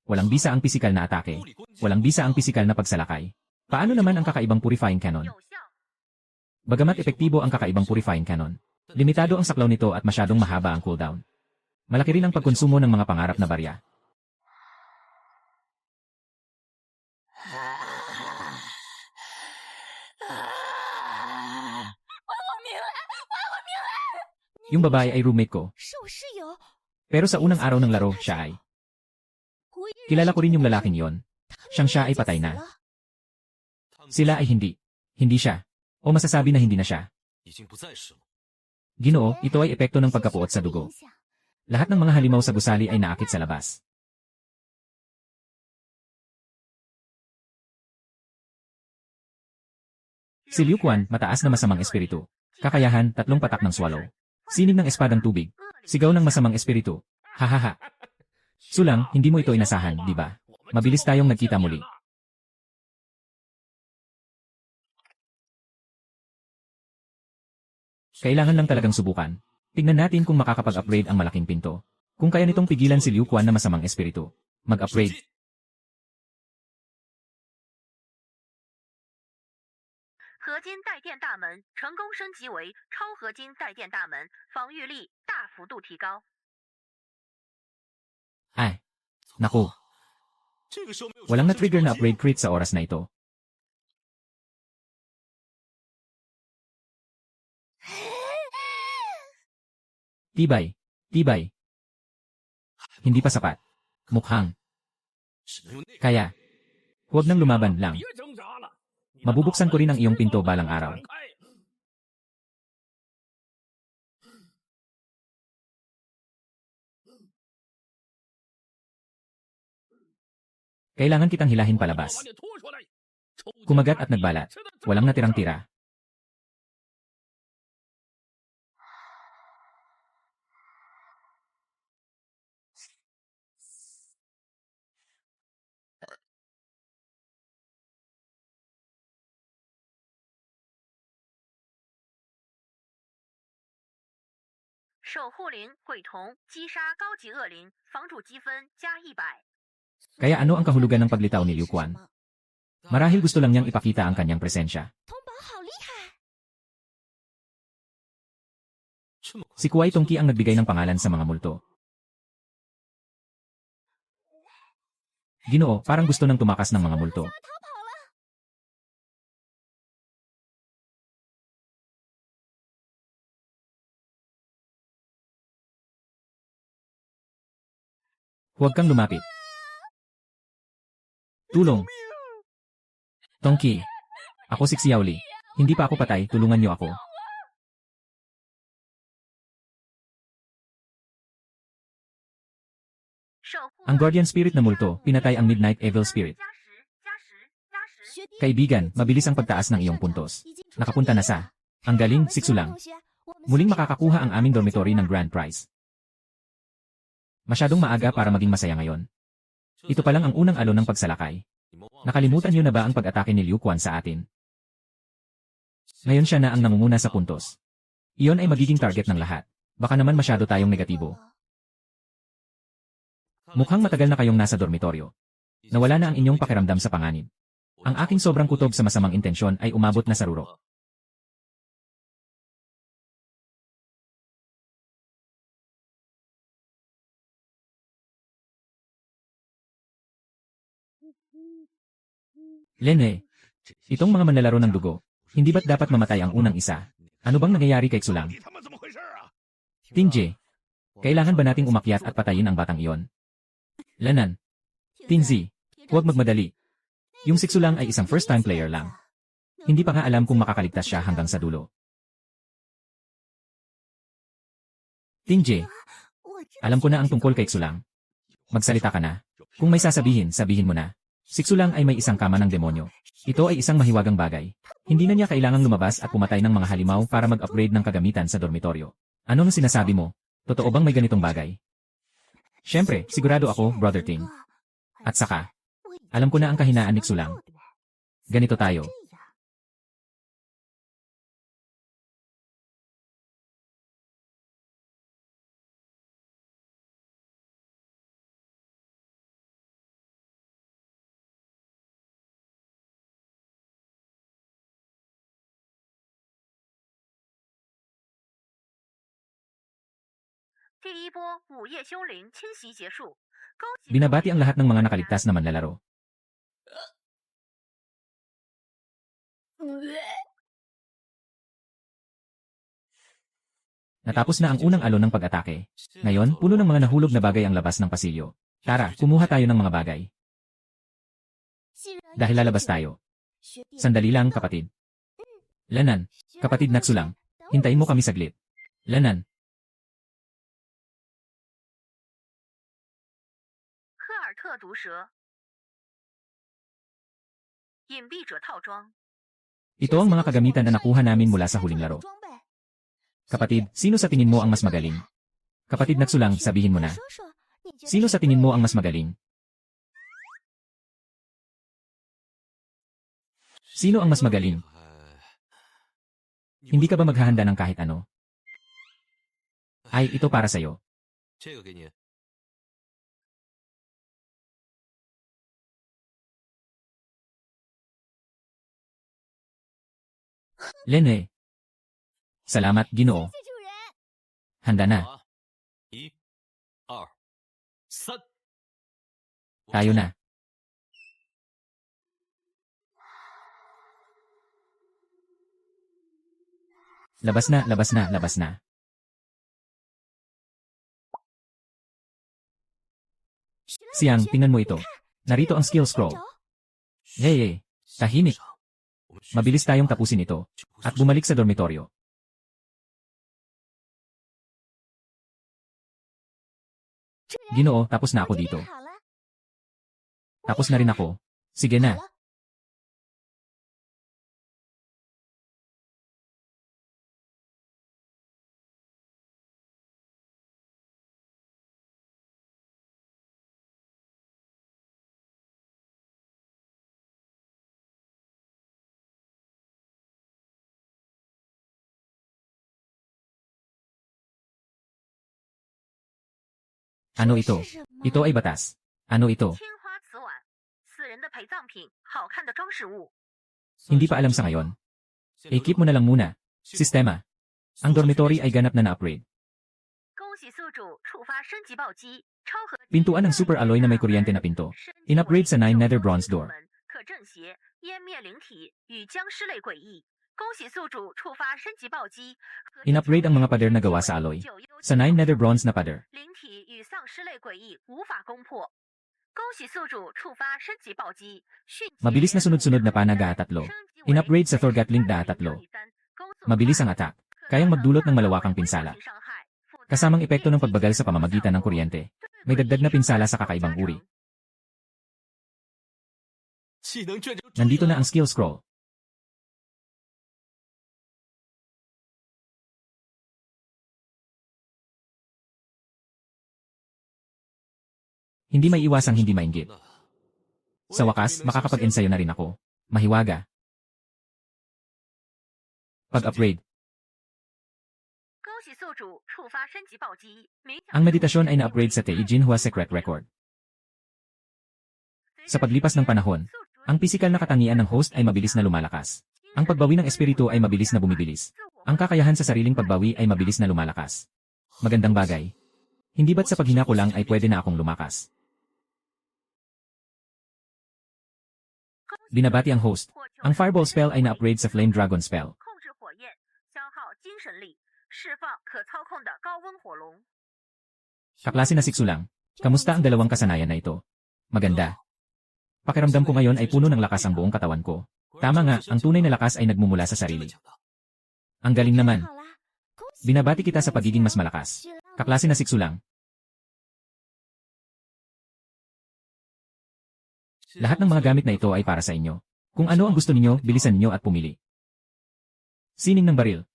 Walang bisa ang pisikal na atake. Walang bisa ang pisikal na pagsalakay. Paano naman ang kakaibang purifying cannon? Bagamat epektibo ang kakaibang purifying cannon, limitado ang saklaw nito at masyadong mahaba ang cooldown. Malaki rin ang pagkonsumo ng mga pangarap na barya. Yung babae ay roommate ko. Pero sa unang araw ng laro, siya ay. Kilala ko rin yung lalaking yon. Siya ay patay na. Sila ay hindi. Hindi siya. O masasabi na hindi na siya. Ginoo, ito ay epekto ng pagkapuot sa dugo. Lahat ng mga halimaw sa gusali ay naakit sa labas. Si Liu Quan, mataas na masamang espiritu. Kakayahan, 3 patak ng swallow. Sinig ng espadang tubig. Sigaw ng masamang espiritu. Hahaha. Sulang, hindi mo ito inasahan, di ba? Mabilis tayong nagkita muli. Kailangan lang talagang subukan. Tignan natin kung makakapag-upgrade ang malaking pinto. Kung kaya nitong pigilan si Liu Quan na masamang espiritu. Mag-upgrade. 合金带电大门成功升级为超合金带电大门，防御力大幅度提高。 Ay. Naku. Walang na-trigger na upgrade crit sa oras na ito. Tibay. Tibay. Hindi pa sapat. Mukhang. Kaya. Huwag nang lumaban lang. Mabubuksan ko rin ang iyong pinto balang araw. Kailangan kitang hilahin palabas. Kumagat at nagbalat. Walang natirang tira. Kaya ano ang kahulugan ng paglitaw ni Liu Quan? Marahil gusto lang niyang ipakita ang kanyang presensya. Si Kuwai Tongki ang nagbigay ng pangalan sa mga multo. Ginoo, parang gusto nang tumakas ng mga multo. Huwag kang lumapit. Tulong. Tongki. Ako si Xiaoli. Hindi pa ako patay, tulungan niyo ako. Ang Guardian Spirit na multo, pinatay ang Midnight Evil Spirit. Kaibigan, mabilis ang pagtaas ng iyong puntos. Nakapunta na sa. Ang galing, siksulang. Muling makakakuha ang aming dormitory ng grand prize. Masyadong maaga para maging masaya ngayon. Ito pa lang ang unang alon ng pagsalakay. Nakalimutan niyo na ba ang pag-atake ni Liu Quan sa atin? Ngayon siya na ang nangunguna sa puntos. Iyon ay magiging target ng lahat. Baka naman masyado tayong negatibo. Mukhang matagal na kayong nasa dormitoryo. Nawala na ang inyong pakiramdam sa panganib. Ang aking sobrang kutob sa masamang intensyon ay umabot na sa rurok. Lene, itong mga manlalaro ng dugo, hindi ba't dapat mamatay ang unang isa? Ano bang nangyayari kay Xulang? Tingje, kailangan ba nating umakyat at patayin ang batang iyon? Lanan. Tingzi, huwag magmadali. Yung si Xulang ay isang first-time player lang. Hindi pa nga alam kung makakaligtas siya hanggang sa dulo. Tingje, alam ko na ang tungkol kay Xulang. Magsalita ka na. Kung may sasabihin, sabihin mo na. Si Xulang ay may isang kama ng demonyo. Ito ay isang mahiwagang bagay. Hindi na niya kailangang lumabas at pumatay ng mga halimaw para mag-upgrade ng kagamitan sa dormitoryo. Ano ang sinasabi mo? Totoo bang may ganitong bagay? Siyempre, sigurado ako, Brother Ting. At saka, alam ko na ang kahinaan ni Xulang. Ganito tayo. Binabati ang lahat ng mga nakaligtas na manlalaro. Natapos na ang unang alon ng pag-atake. Ngayon, puno ng mga nahulog na bagay ang labas ng pasilyo. Tara, kumuha tayo ng mga bagay. Dahil lalabas tayo. Sandali lang, kapatid. Lanan, kapatid na Xulang. Hintayin mo kami saglit. Lanan. Ito ang mga kagamitan na nakuha namin mula sa huling laro. Kapatid, sino sa tingin mo ang mas magaling? Kapatid na Xulang, sabihin mo na. Sino sa tingin mo ang mas magaling? Sino ang mas magaling? Hindi ka ba maghahanda ng kahit ano? Ay, ito para sa'yo. 这个给你。 Lene. Salamat, Ginoo. 谢主人。 Handa na. 好，1、2、3。 Tayo na. Labas na, labas na, labas na. Siang, tingnan mo ito. Narito ang skill scroll. Hey, tahimik. Mabilis tayong tapusin ito. At bumalik sa dormitoryo. Ginoo, tapos na ako dito. 好了， Tapos na rin ako. Sige na. Ano ito? 是什么？ Ito ay batas. Ano ito? 青花瓷碗，死人的陪葬品，好看的装饰物。 Hindi pa alam sa ngayon. I-keep mo na lang muna. Sistema. Ang dormitory ay ganap na na-upgrade. 恭喜宿主触发升级暴击，超合金 Pintuan ng super alloy na may kuryente na pinto. In-upgrade sa 9 nether bronze door. 可正邪，湮灭灵体与僵尸类诡异。恭喜宿主触发升级暴击， In-upgrade ang mga pader na gawa sa alloy. Sa 9 nether bronze na pader. 灵体与丧尸类诡异无法攻破。恭喜宿主触发升级暴击，迅捷 Mabilis na sunod-sunod na panaga at tatlo. 升级为 In-upgrade sa Thor Gatling da at tatlo. Mabilis ang attack. Kayang magdulot ng malawakang pinsala. Kasamang epekto ng pagbagal sa pamamagitan ng kuryente. May dagdag na pinsala sa kakaibang uri. 技能卷轴注意 Nandito na 了 ang skill scroll. Hindi may iwasang hindi mainggit. Sa wakas, makakapag-ensayo na rin ako. Mahiwaga. Pag-upgrade. 恭喜宿主触发升级暴击，冥想 Ang meditasyon ay na-upgrade sa Tei Jinhua Secret Record. Sa paglipas ng panahon, ang pisikal na katangian ng host ay mabilis na lumalakas. Ang pagbawi ng espiritu ay mabilis na bumibilis. Ang kakayahan sa sariling pagbawi ay mabilis na lumalakas. Magandang bagay. Hindi ba't sa paghina ko lang ay pwede na akong lumakas? Binabati ang host. Ang Fireball spell ay na-upgrade sa Flame Dragon spell. 控制火焰，消耗精神力，释放可操控的高温火龙。 Kaklase na siksulang. Kamusta ang dalawang kasanayan na ito? Maganda. Pakiramdam ko ngayon ay puno ng lakas ang buong katawan ko. Tama nga, ang tunay na lakas ay nagmumula sa sarili. Ang galing naman. 好啦，恭喜 Binabati kita sa pagiging mas malakas. 是啦 Kaklase na siksulang. Lahat ng mga gamit na ito ay para sa inyo. Kung ano ang gusto ninyo, bilisan ninyo at pumili. Sining ng baril.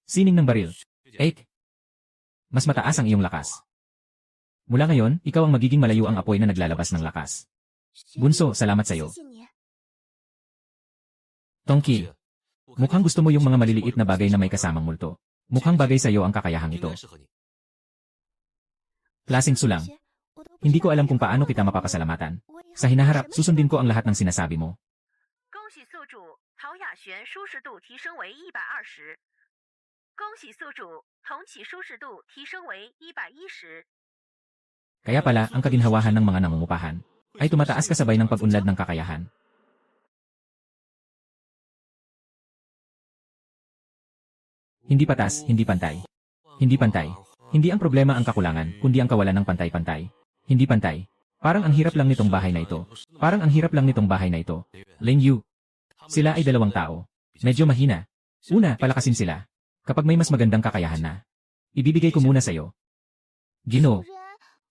Sining ng baril. 8. Mas mataas ang iyong lakas. Mula ngayon, ikaw ang magiging malayo ang apoy na naglalabas ng lakas. Bunso, salamat sa'yo. 谢谢你。 Tongki, mukhang gusto mo yung mga maliliit na bagay na may kasamang multo. Mukhang bagay sa'yo ang kakayahang 应 ito. 该适合你。 Klaseng sulang. 我都不 Hindi 知 ko 道 alam kung 该 paano 怎么 kita 办 mapapasalamatan. 我以后 Sa hinaharap, 什么 susundin ko ang lahat ng sinasabi mo. 恭喜宿主陶雅璇舒适度提升为120。恭喜宿主重启舒适度提升为110。 Kaya pala, ang kaginhawahan ng mga nangungupahan ay tumataas kasabay ng pag-unlad ng kakayahan. Hindi patas, hindi pantay. Hindi pantay. Hindi ang problema ang kakulangan, kundi ang kawalan ng pantay-pantay. Hindi pantay. Parang ang hirap lang nitong bahay na ito. Parang ang hirap lang nitong bahay na ito. Ling Yu. Sila ay dalawang tao. Medyo mahina. Una, palakasin sila. Kapag may mas magandang kakayahan na. Ibibigay ko muna sa'yo. 主 Ginoo, 人，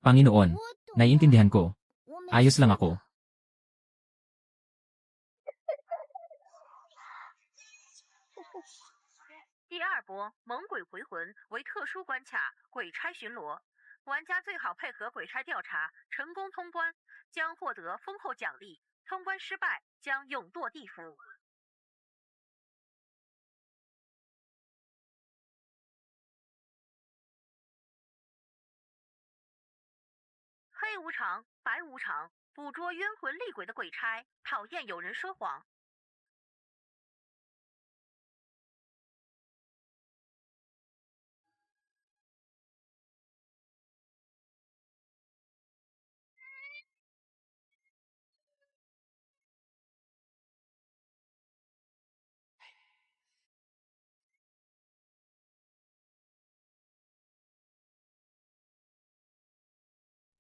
Panginoon, 我懂 naiintindihan ko. 我没 Ayos 事 lang 的 ako.第二波猛鬼回魂为特殊关卡鬼差巡逻，玩家最好配合鬼差调查，成功通关将获得丰厚奖励，通关失败将永堕地府。无常，白无常，捕捉冤魂厉鬼的鬼差，讨厌有人说谎。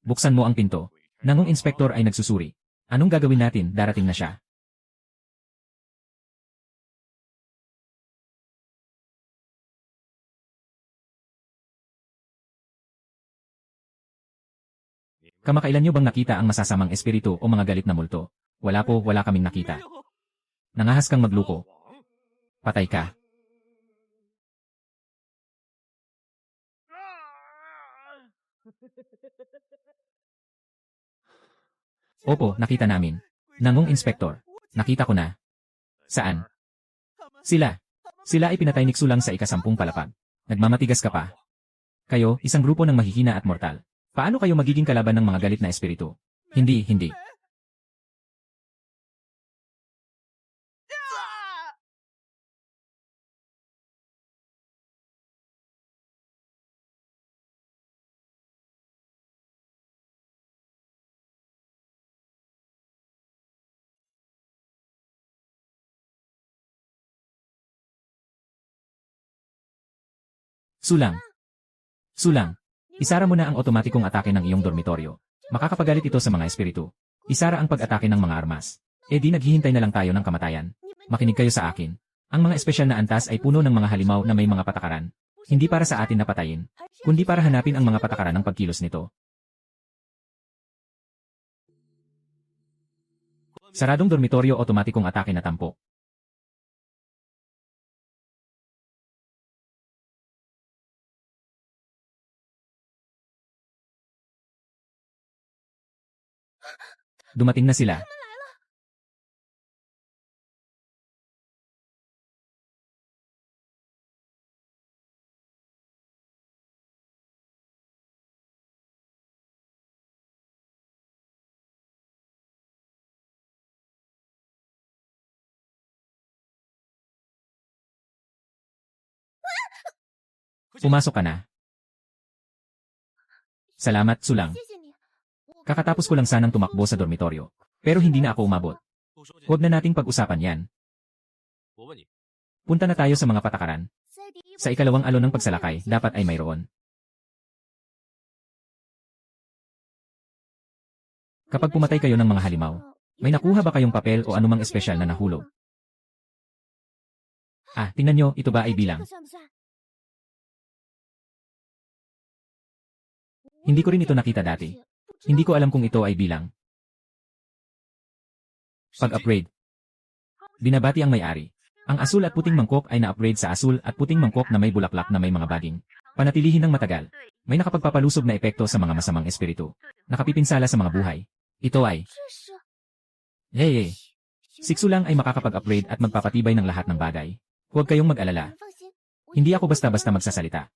Buksan mo ang pinto. Nangong inspektor ay nagsusuri. Anong gagawin natin? Darating na siya. Kamakailan nyo bang nakita ang masasamang espiritu o mga galit na multo? Wala po, wala kaming nakita. Nangahas kang magluko. Patay ka. Opo, nakita namin. Nangong inspektor. Nakita ko na. Saan? Sila. Sila ay pinatay ni Xulang sa ika-10 palapag. Nagmamatigas ka pa. Kayo, isang grupo ng mahihina at mortal. Paano kayo magiging kalaban ng mga galit na espiritu? Hindi, hindi. Sulang. Sulang. Isara mo na ang otomatikong atake ng iyong dormitoryo. Makakapagalit ito sa mga espiritu. Isara ang pag-atake ng mga armas. E di naghihintay na lang tayo ng kamatayan. Makinig kayo sa akin. Ang mga espesyal na antas ay puno ng mga halimaw na may mga patakaran. Hindi para sa atin na patayin, kundi para hanapin ang mga patakaran ng pagkilos nito. Saradong dormitoryo, otomatikong atake na tampok. Dumating na sila. Pumasok ka na. Salamat, Sulang. 谢谢你。我 Kakatapos ko lang sanang tumakbo sa dormitoryo. Pero hindi na ako umabot. 不说这 Huwag na nating pag-usapan yan. 我问你， Punta na tayo sa mga patakaran. 在第一 Sa ikalawang alon ng pagsalakay, dapat ay mayroon. Kapag pumatay kayo ng mga halimaw, may nakuha ba kayong papel o anumang espesyal na nahulog? Ah, tingnan nyo, ito ba ay bilang? 算不算？ Hindi ko rin ito nakita dati. Hindi ko alam kung ito ay bilang. Pag-upgrade. Binabati ang may-ari. Ang asul at puting mangkok ay na-upgrade sa asul at puting mangkok na may bulaklak na may mga baging. Panatilihin ng matagal. May nakapagpapalusob na epekto sa mga masamang espiritu. Nakapipinsala sa mga buhay. Ito ay, 这是 yay! Si Xulang ay makakapag-upgrade at magpapatibay ng lahat ng bagay. Huwag kayong mag-alala. 你放心， Hindi ako basta-basta magsasalita.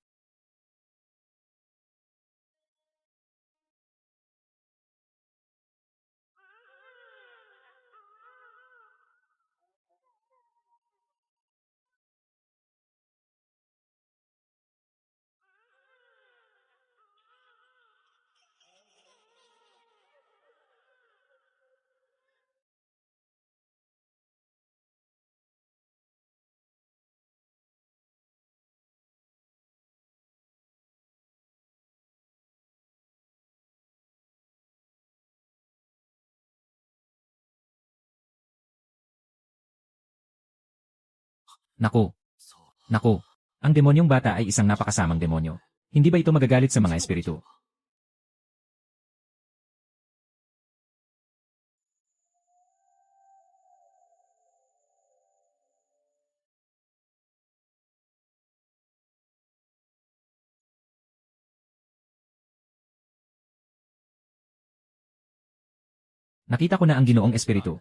Naku, 走了。 naku. Ang demonyong bata ay isang napakasamang demonyo. Hindi ba ito magagalit sa mga espiritu? Nakita ko na ang ginoong espiritu.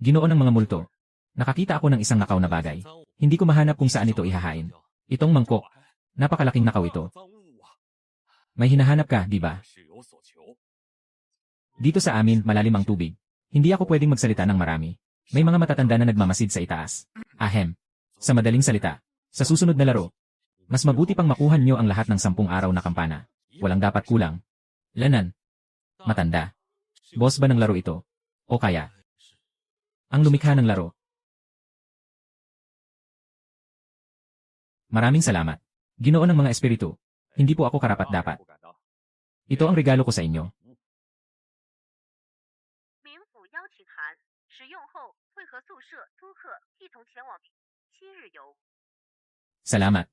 Ginoo ng mga multo. Nakakita ako ng isang nakaw na bagay. Hindi ko mahanap kung saan ito ihahain. Itong mangkok. Napakalaking nakaw ito. May hinahanap ka, di ba? Dito sa amin, malalim ang tubig. Hindi ako pwedeng magsalita ng marami. May mga matatanda na nagmamasid sa itaas. Ahem. Sa madaling salita, sa susunod na laro, mas mabuti pang makuha nyo ang lahat ng 10 araw na kampana. Walang dapat kulang. Lanan. Matanda. Boss ba ng laro ito? O kaya? Ang lumikha ng laro. Maraming salamat. Ginoo ng mga espiritu. Hindi po ako karapat-dapat. Ito ang regalo ko sa inyo. 冥府邀请函，使用后会和宿舍租客一同前往7日游。 Salamat.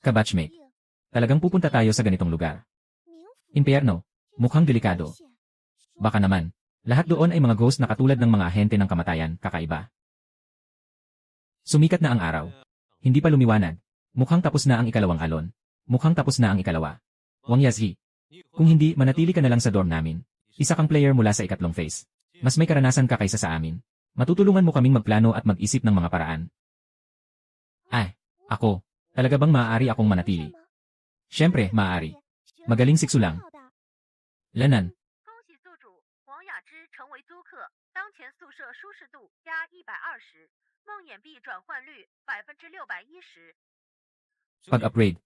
Kabatchmate. Talagang pupunta tayo sa ganitong lugar. Impyerno. Mukhang delikado. Baka naman. Lahat doon ay mga ghost na katulad ng mga ahente ng kamatayan, kakaiba. Sumikat na ang araw. Hindi pa lumiwanag. Mukhang tapos na ang ikalawang alon. Mukhang tapos na ang ikalawa. Wang Yazhi. Kung hindi, manatili ka na lang sa dorm namin. Isa kang player mula sa ikatlong phase. Mas may karanasan ka kaysa sa amin. Matutulungan mo kaming magplano at mag-isip ng mga paraan. Ay, ako. Talaga bang maaari akong manatili? Siyempre, maaari. Magaling sikso lang. Lanan. 恭喜宿主王雅芝成为租客，当前宿舍舒适度加120，梦魇币转换率610%。 Pag-upgrade.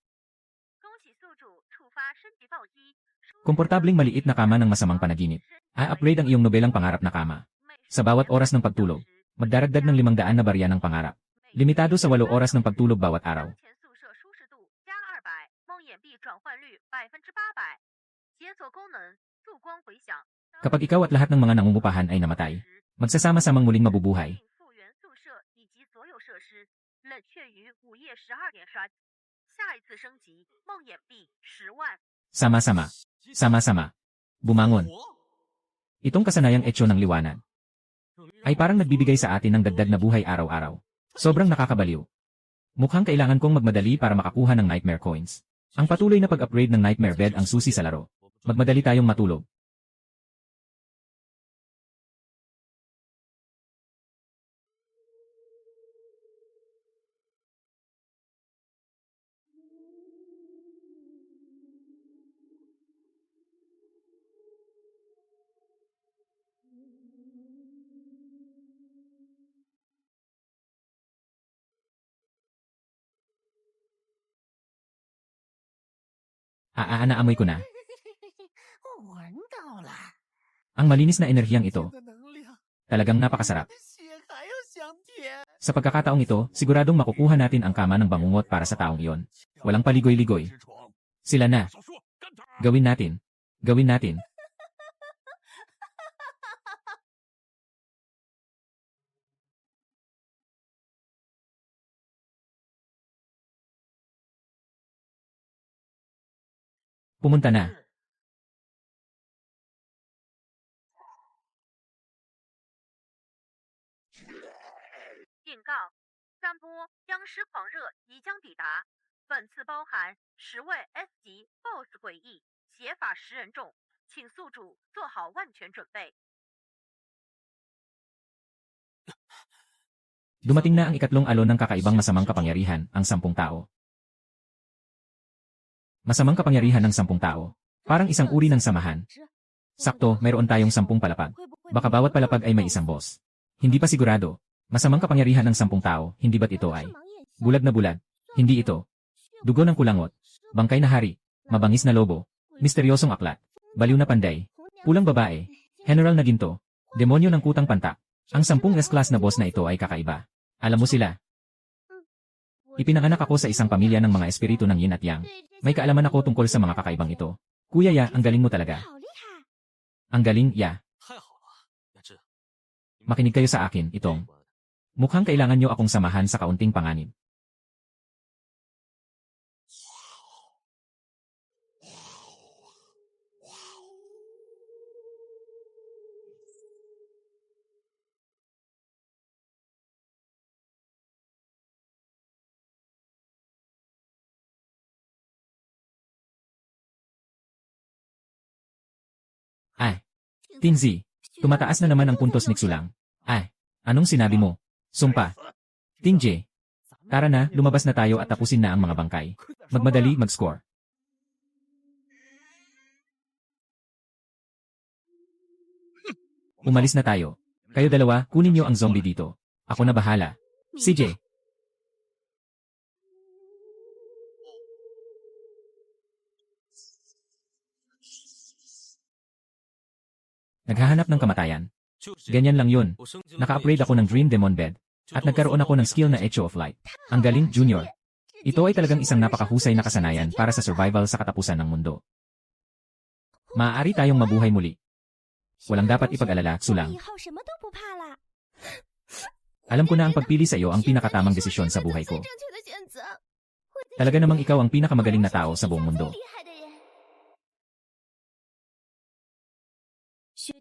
恭喜宿主触发升级暴击。 Komportabling maliit na kama ng masamang panaginip. I-upgrade ang iyong nobelang pangarap na kama. Sa bawat oras ng pagtulog, magdaragdag ng 500 na barya ng pangarap. Limitado sa 8 oras ng pagtulog bawat araw. 当前宿舍舒适度加200，梦魇币转换率800%，解锁功能速光回响。 Kapag ikaw at lahat ng mga nangungupahan ay namatay, magsasama-samang muling mabubuhay. 复原宿舍以及所有设施，冷却于午夜12点刷。下一次升级，梦魇币10万。 Sama-sama. Sama-sama. Bumangon. Itong kasanayang etyo ng liwanag ay parang nagbibigay sa atin ng dagdag na buhay araw-araw. Sobrang nakakabaliw. Mukhang kailangan kong magmadali para makakuha ng nightmare coins. Ang patuloy na pag-upgrade ng nightmare bed ang susi sa laro. Magmadali tayong matulog. Naamoy ko na. 我闻到了， Ang malinis na enerhiyang ito. Talagang napakasarap. 血还要香甜。 Sa pagkakataong ito, siguradong makukuha natin ang kama ng bangungot para sa taong iyon. Walang paligoy-ligoy. Sila na. Gawin natin. Gawin natin. Pumunta na. 警告：三波僵尸狂热即将抵达，本次包含10位 S 级 BOSS 诡异，邪法10人众，请宿主做好万全准备。 Dumating na ang ikatlong alon ng kakaibang masamang kapangyarihan, ang 10 tao. Masamang kapangyarihan ng 10 tao. Parang isang uri ng samahan. Sakto, mayroon tayong 10 palapag. Baka bawat palapag ay may isang boss. Hindi pa sigurado. Masamang kapangyarihan ng 10 tao, hindi ba't ito ay bulag na bulag? Hindi ito. Dugo ng kulangot. Bangkay na hari. Mabangis na lobo. Misteryosong aklat. Baliw na panday. Pulang babae. General na ginto. Demonyo ng kutang pantak. Ang 10 S-class na boss na ito ay kakaiba. Alam mo sila. Ipinanganak ako sa isang pamilya ng mga espiritu ng yin at yang. May kaalaman ako tungkol sa mga kakaibang ito. Kuya Ya, ang galing mo talaga. 好厉害！ Ang galing, Ya. 太好了，雅致。 Makinig kayo sa akin, itong. Mukhang kailangan nyo akong samahan sa kaunting panganib. Tinzi, tumataas na naman ang puntos ni Xulang. Anong sinabi mo? Sumpa. Ting-je. Tara na, lumabas na tayo at tapusin na ang mga bangkay. Magmadali, mag-score. Umalis na tayo. Kayo dalawa, kunin niyo ang zombie dito. Ako na bahala. CJ. Naghahanap ng kamatayan. Ganyan lang yun. Naka-upgrade ako ng Dream Demon Bed. At nagkaroon ako ng skill na Echo of Light. Ang galing, Junior. Ito ay talagang isang napakahusay na kasanayan para sa survival sa katapusan ng mundo. Maaari tayong mabuhay muli. Walang dapat ipag-alala, Sulang. Alam ko na ang pagpili sa iyo ang pinakatamang desisyon sa buhay ko. Talaga namang ikaw ang pinakamagaling na tao sa buong mundo.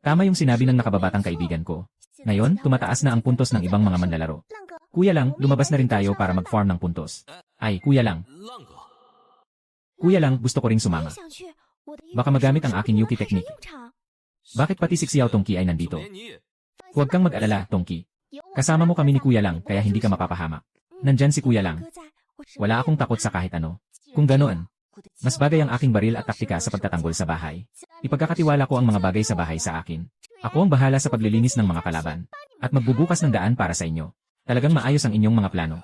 Tama yung sinabi ng nakababatang kaibigan ko. Ngayon, tumataas na ang puntos ng ibang mga manlalaro. Kuya lang, lumabas na rin tayo para mag-farm ng puntos. Ay, kuya lang. Kuya lang, gusto ko ring sumama. Baka magamit ang aking Yuki technique. Bakit pati si Xiao Tongki ay nandito? Huwag kang mag-alala, Tongki. Kasama mo kami ni kuya lang kaya hindi ka mapapahamak. Nandyan si kuya lang. Wala akong takot sa kahit ano. Kung ganoon, mas bagay ang aking baril at taktika sa pagtatanggol sa bahay. Ipagkakatiwala ko ang mga bagay sa bahay sa akin. Ako ang bahala sa paglilinis ng mga kalaban. At magbubukas ng daan para sa inyo. Talagang maayos ang inyong mga plano.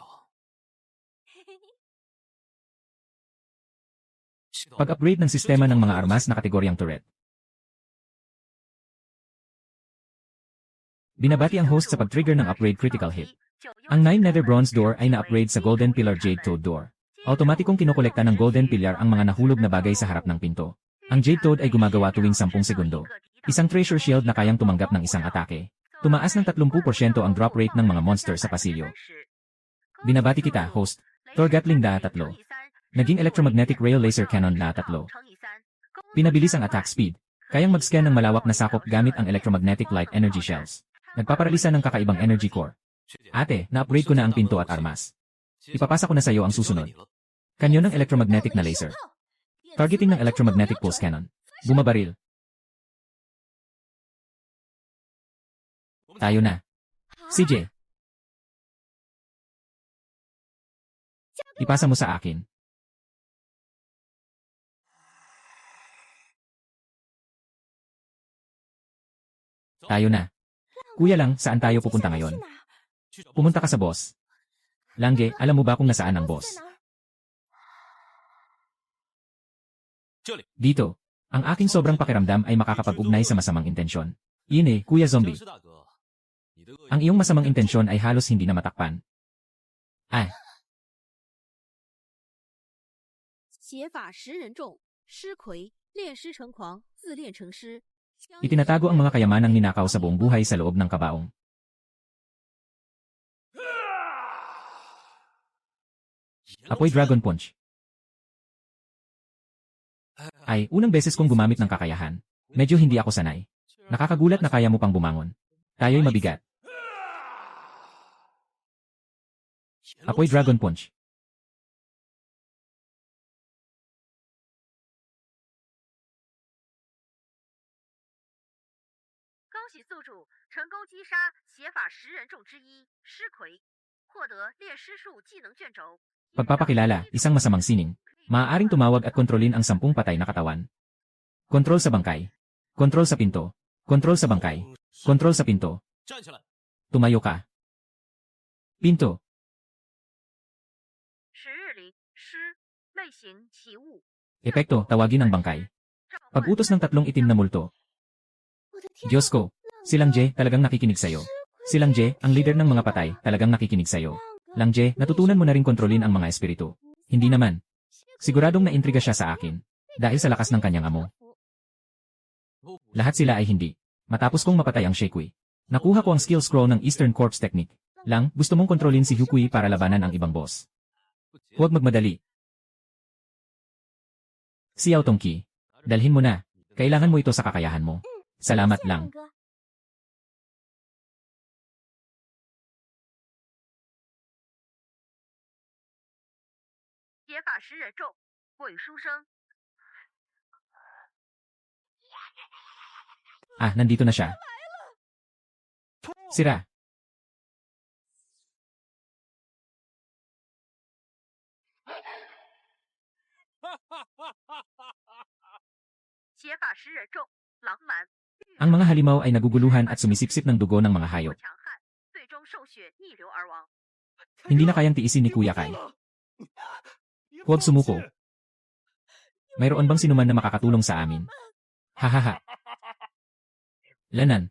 Pag-upgrade ng sistema ng mga armas na kategoryang turret. Binabati ang host sa pag-trigger ng upgrade critical hit. Ang 9 Nether Bronze Door ay na-upgrade sa Golden Pillar Jade Toad Door. Automatikong kinokolekta ng Golden Pillar ang mga nahulog na bagay sa harap ng pinto. Ang Jade Toad ay gumagawa tuwing 10 segundo. Isang Treasure Shield na kayang tumanggap ng isang atake. Tumaas ng 30% ang drop rate ng mga monster sa pasilyo. Binabati kita, host. Thor Gatling na 3. Naging Electromagnetic Rail Laser Cannon na 3. Pinabilis ang attack speed. Kayang mag-scan ng malawak na sakop gamit ang Electromagnetic Light Energy Shells. Nagpaparalisa ng kakaibang energy core. Ate, na-upgrade ko na ang pinto at armas. Ipapasa ko na sa iyo ang susunod. Kanyo ng electromagnetic na laser. Targeting ng electromagnetic pulse cannon. Bumabaril. Tayo na. CJ. Ipasa mo sa akin. Tayo na. Kuya lang, saan tayo pupunta ngayon? Pumunta ka sa boss. Langge, alam mo ba kung nasaan ang boss? Dito. Ang aking sobrang pakiramdam ay makakapag-ugnay sa masamang intensyon. Yun Kuya Zombie. Ang iyong masamang intensyon ay halos hindi na matakpan. Ah. 邪法10人众，尸魁炼尸成狂，自炼成尸。 Itinatago ang mga kayamanang ninakaw sa buong buhay sa loob ng kabaong. Apoy Dragon Punch. Ay, unang beses kong gumamit ng kakayahan. Medyo hindi ako sanay. Nakakagulat na kaya mo pang bumangon. Tayo'y mabigat. Apoy Dragon Punch. Pagpapakilala, isang masamang sining. Maaaring tumawag at kontrolin ang 10 patay na katawan. Kontrol sa bangkay. Kontrol sa pinto. Kontrol sa bangkay. Kontrol sa pinto. Tumayo ka. Pinto. Epekto, tawagin ang bangkay. Pag-utos ng 3 itim na multo. Diyos ko, Silang J, talagang nakikinig sa'yo. Silang J, ang leader ng mga patay, talagang nakikinig sa'yo. Lang J, natutunan mo na rin kontrolin ang mga espiritu. Hindi naman. Siguradong naintriga siya sa akin. Dahil sa lakas ng kanyang amo. Lahat sila ay hindi. Matapos kong mapatay ang Shekui. Nakuha ko ang skill scroll ng Eastern Corpse Technique. Lang, gusto mong kontrolin si Hukui para labanan ang ibang boss. Huwag magmadali. Xiao Tongki. Dalhin mo na. Kailangan mo ito sa kakayahan mo. Salamat lang. Ah, nandito na siya. Sira. 食人众、狼蛮、 Ang mga halimaw ay naguguluhan at sumisipsip ng dugo ng mga hayop. 强悍，最终受血逆流而亡。 Hindi na kayang tiisin ni Kuya Kai. Huwag sumuko. Mayroon bang sinuman na makakatulong sa amin? Hahaha. Lanan.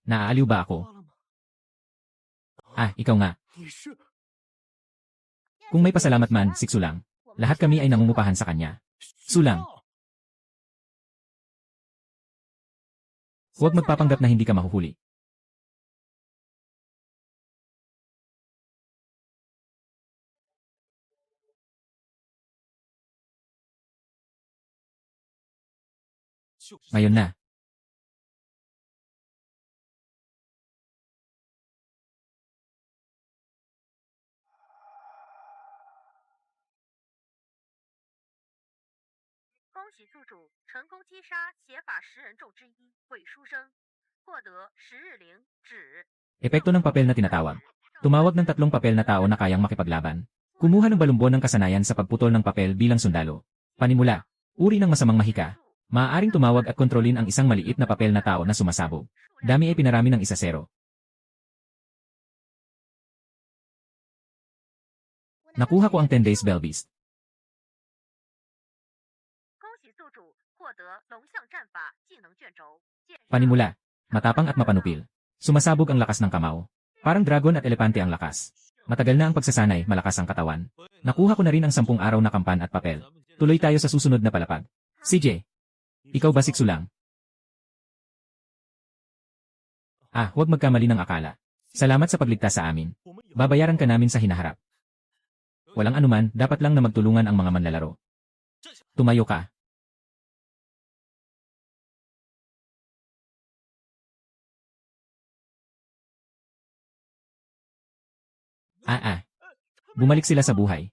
Naaaliw ba ako? Ah, ikaw nga. 你是 Kung may pasalamat man, si Sulang. Lahat kami ay nangungupahan sa kanya. Sulang. Huwag magpapanggap na hindi ka mahuhuli. Ngayon na. 恭喜宿主成功击杀邪法食人众之一鬼书生，获得10日灵指。 Epekto ng papel na tinatawag. Tumawag ng 3 papel na tao na kayang makipaglaban. Kumuha ng balumbon ng kasanayan sa pagputol ng papel bilang sundalo. Panimula. Uri ng masamang mahika. Maaaring tumawag at kontrolin ang isang maliit na papel na tao na sumasabog. Dami ay pinarami ng 1-0. Nakuha ko ang 10 days bell beast. 恭喜宿主获得龙象战法技能卷轴。 Panimula. Matapang at mapanupil. Sumasabog ang lakas ng kamao. Parang dragon at elepante ang lakas. Matagal na ang pagsasanay, malakas ang katawan. Nakuha ko na rin ang 10 araw na kampan at papel. Tuloy tayo sa susunod na palapag. CJ. Ikaw ba Siksulang? Ah, huwag magkamali ng akala. Salamat sa pagligtas sa amin. Babayaran ka namin sa hinaharap. Walang anuman, dapat lang na magtulungan ang mga manlalaro. Tumayo ka. Bumalik sila sa buhay.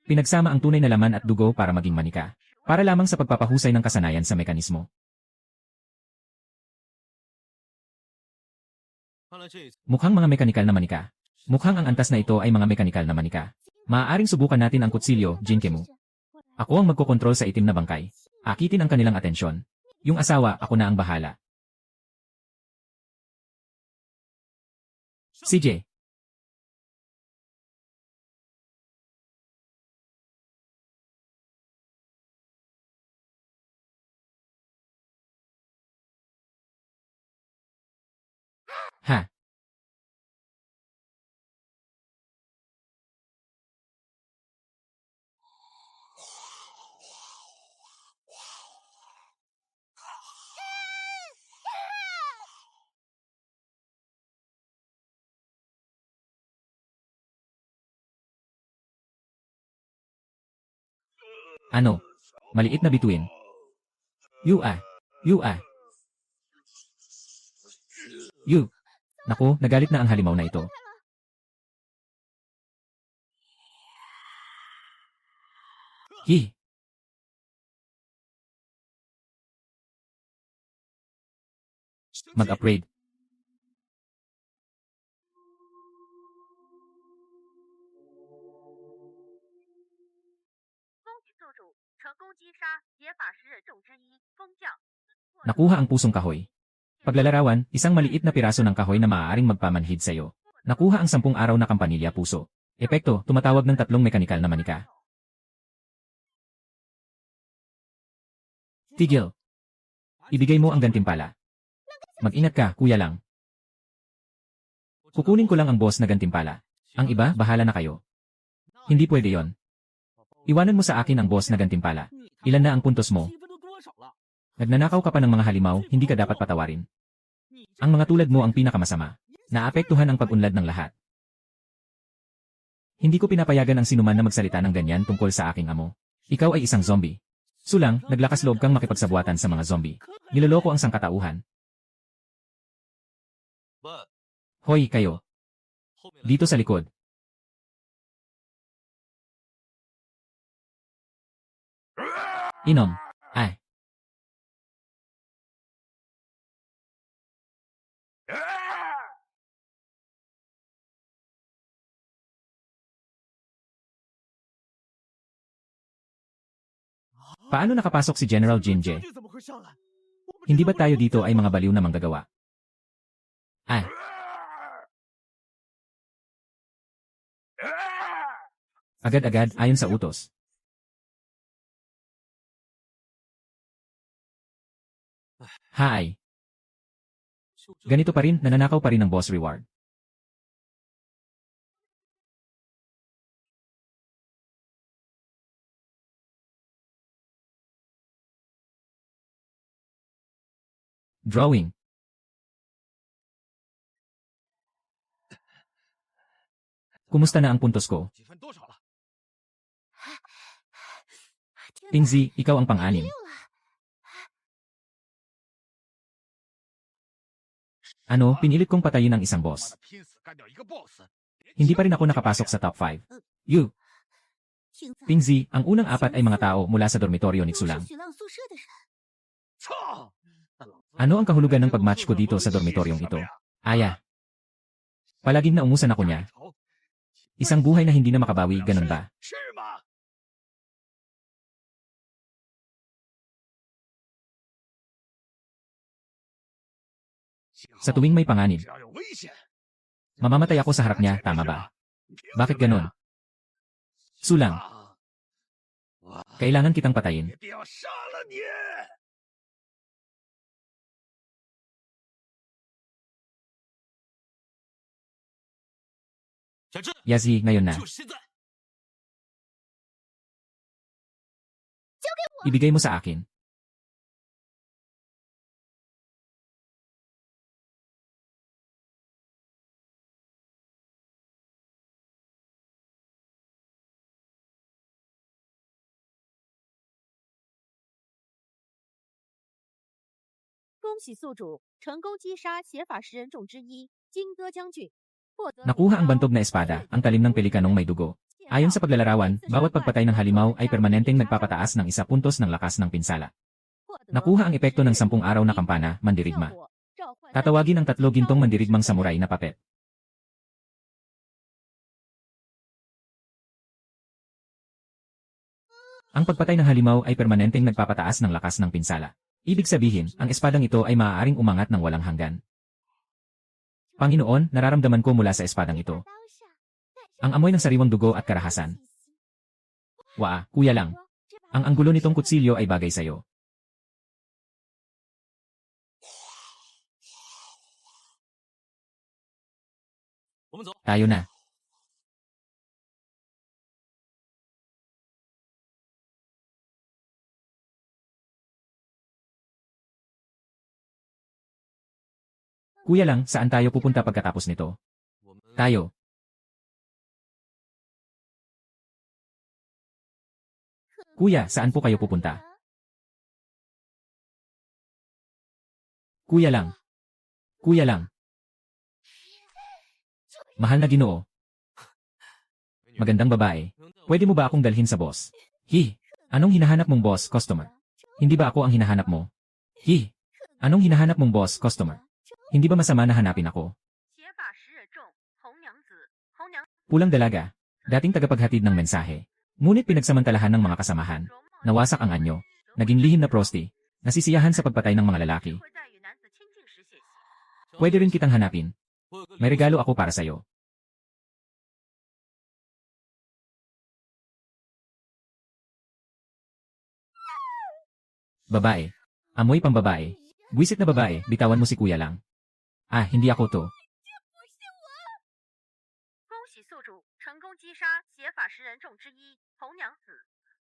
Pinagsama ang tunay na laman at dugo para maging manika. Para lamang sa pagpapahusay ng kasanayan sa mekanismo. Mukhang mga mekanikal na manika. Mukhang ang antas na ito ay mga mekanikal na manika. Maaaring subukan natin ang kutsilyo, Jinkemu. Ako ang magkokontrol sa itim na bangkay. Akitin ang kanilang atensyon. Yung asawa, ako na ang bahala. CJ. Ha? Ano? Maliit na bituin. Yua. Yu. Naku, nagalit na ang halimaw na ito. Hi. Mag-upgrade. Nakuha ang pusong kahoy. Paglalarawan, isang maliit na piraso ng kahoy na maaaring magpamanhid sa iyo. Nakuha ang 10 araw na kampanilya puso. Epekto, tumatawag ng 3 mekanikal na manika. Tigil. Ibigay mo ang gantimpala. Mag-ingat ka, kuya lang. Kukunin ko lang ang boss na gantimpala. Ang iba, bahala na kayo. Hindi pwede yon. Iwanan mo sa akin ang boss na gantimpala. Ilan na ang puntos mo? Nagnanakaw ka pa ng mga halimaw, hindi ka dapat patawarin. Ang mga tulad mo ang pinakamasama. Naapektuhan ang pag-unlad ng lahat. Hindi ko pinapayagan ang sinuman na magsalita ng ganyan tungkol sa aking amo. Ikaw ay isang zombie. Sulang, naglakas loob kang makipagsabuatan sa mga zombie. Niloloko ang sangkatauhan. 喂， Hoy, kayo. 后面来 Dito sa likod. Inom. Ay. Paano nakapasok si General Jinje? 这怎么会上来？ Hindi ba tayo dito ay mga baliw na manggagawa? Ay. Agad-agad ayon sa utos. Hi. Ganito pa rin, nananakaw pa rin ng boss reward. Drawing. Kumusta na ang puntos ko? 积分多少了？ Tingzi, ikaw ang pang-anim. Ano, pinilit kong patayin ang isang 妈 boss. 的，拼死干掉一个 boss！ Hindi pa rin ako nakapasok sa top 5. You, 听在 Tingzi, ang unang apat ay mga tao mula sa dormitoryo ni 又是 Tsulang. 许浪宿舍的人， 操！ Ano ang kahulugan ng pag-match ko dito sa dormitoryong ito? Aya. Palaging naungusan ako niya. Isang buhay na hindi na makabawi, ganun ba? 是吗？ Sa tuwing may panganib, 只要有危险， mamamatay ako sa harap niya, tama ba? Bakit ganun? Sulang, 啊！我 kailangan kitang patayin. 一定要杀了你！ 小智， Yazi, ngayon na. 就是现在！ Ibigay mo sa akin. Nakuha ang bantog na espada, ang talim ng pelikanong may dugo. Ayon sa paglalarawan, bawat pagpatay ng halimaw ay permanenteng nagpapataas ng 1 puntos ng lakas ng pinsala. Nakuha ang epekto ng 10 araw na kampana, mandirigma. Tatawagin ang 3 gintong mandirigmang samurai na papet. Ang pagpatay ng halimaw ay permanenteng nagpapataas ng lakas ng pinsala. Ibig sabihin, ang espadang ito ay maaaring umangat ng walang hanggan. Panginoon, nararamdaman ko mula sa espadang ito. Ang amoy ng sariwang dugo at karahasan. Waa, kuya lang. Ang anggulo nitong kutsilyo ay bagay sa'yo. Tayo na. Kuya lang, saan tayo pupunta pagkatapos nito? 我们 Tayo. Kuya, saan po kayo pupunta? Kuya lang. Kuya lang. Mahal na Ginoo. Magandang babae. Pwede mo ba akong dalhin sa boss? Hi. Anong hinahanap mong boss, customer? Hindi ba ako ang hinahanap mo? Hi. Anong hinahanap mong boss, customer? Hindi ba masama na hanapin ako? 邪法时日重，红娘子，红娘 Pulang dalaga. Dating tagapaghatid ng mensahe. Ngunit pinagsamantalahan ng mga kasamahan. 容貌 Nawasak ang anyo. Naging lihim na prosti. Nasisiyahan sa pagpatay ng mga lalaki. 会在与男子亲近时写信。 Pwede rin kitang hanapin. 我有个 May regalo ako para sa'yo. Babae. Amoy pambabae. Buwisit na babae, bitawan mo si kuya lang. Ah, hindi ako to. 恭喜宿主成功击杀邪法十人众之一红娘子，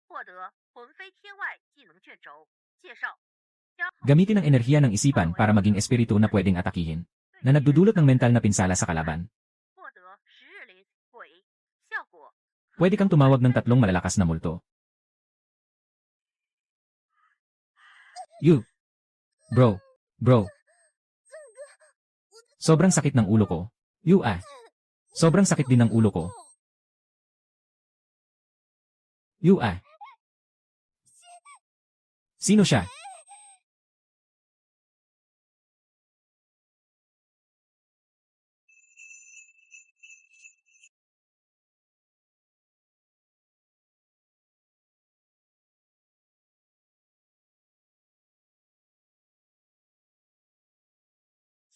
获得魂飞天外技能卷轴。介绍： Gamitin ang enerhiya ng isipan para maging espiritu na pwedeng atakihin. Na nagdudulot ng mental na pinsala sa kalaban. 获得十日灵鬼效果。 Pwede kang tumawag ng 3 malalakas na multo. You. Bro. Sobrang sakit ng ulo ko. You ah. Sobrang sakit din ng ulo ko. You ah. Sino siya?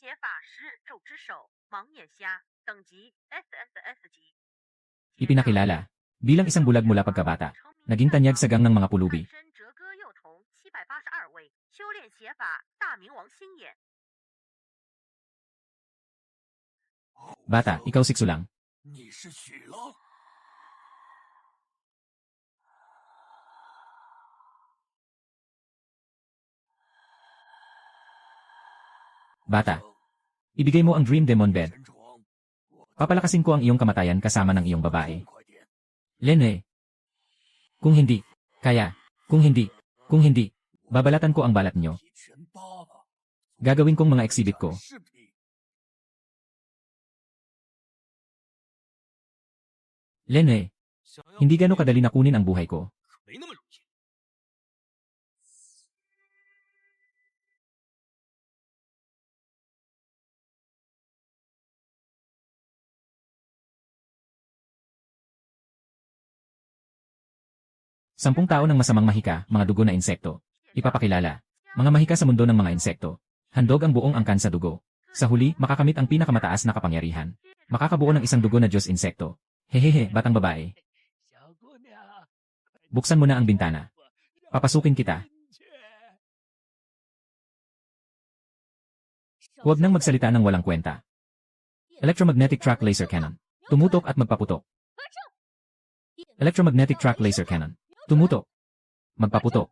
写法时刃咒之首，盲眼虾，等级 SSS 级。 Ipinakilala. Bilang isang bulag mula pagkabata. Naging tanyag sagang ng mga pulubi. 身折歌幼童782位，修炼写法大明王心眼。 Bata, ikaw sikso lang. 你是许了？ Bata. Ibigay mo ang Dream Demon Bed. 神床， Papalakasin ko ang iyong kamatayan kasama ng iyong babae. 快点！ Lene. Kung hindi. Kung hindi. Babalatan ko ang balat nyo. 皮全扒了， Gagawin kong mga exhibit ko. 视频。 Lene. 想要 Hindi gano'ng kadali na kunin ang buhay ko. 可没那么容易。 10 tao ng masamang mahika, mga dugo na insekto. Ipapakilala. Mga mahika sa mundo ng mga insekto. Handog ang buong angkan sa dugo. Sa huli, makakamit ang pinakamataas na kapangyarihan. Makakabuo ng isang dugo na Diyos insekto. Hehehe, batang babae. 小姑娘， Buksan mo na ang bintana. Papasukin kita. Huwag nang magsalita ng walang kwenta. Electromagnetic track laser cannon. Tumutok at magpaputok. Electromagnetic track laser cannon. Tumutok. Magpaputok.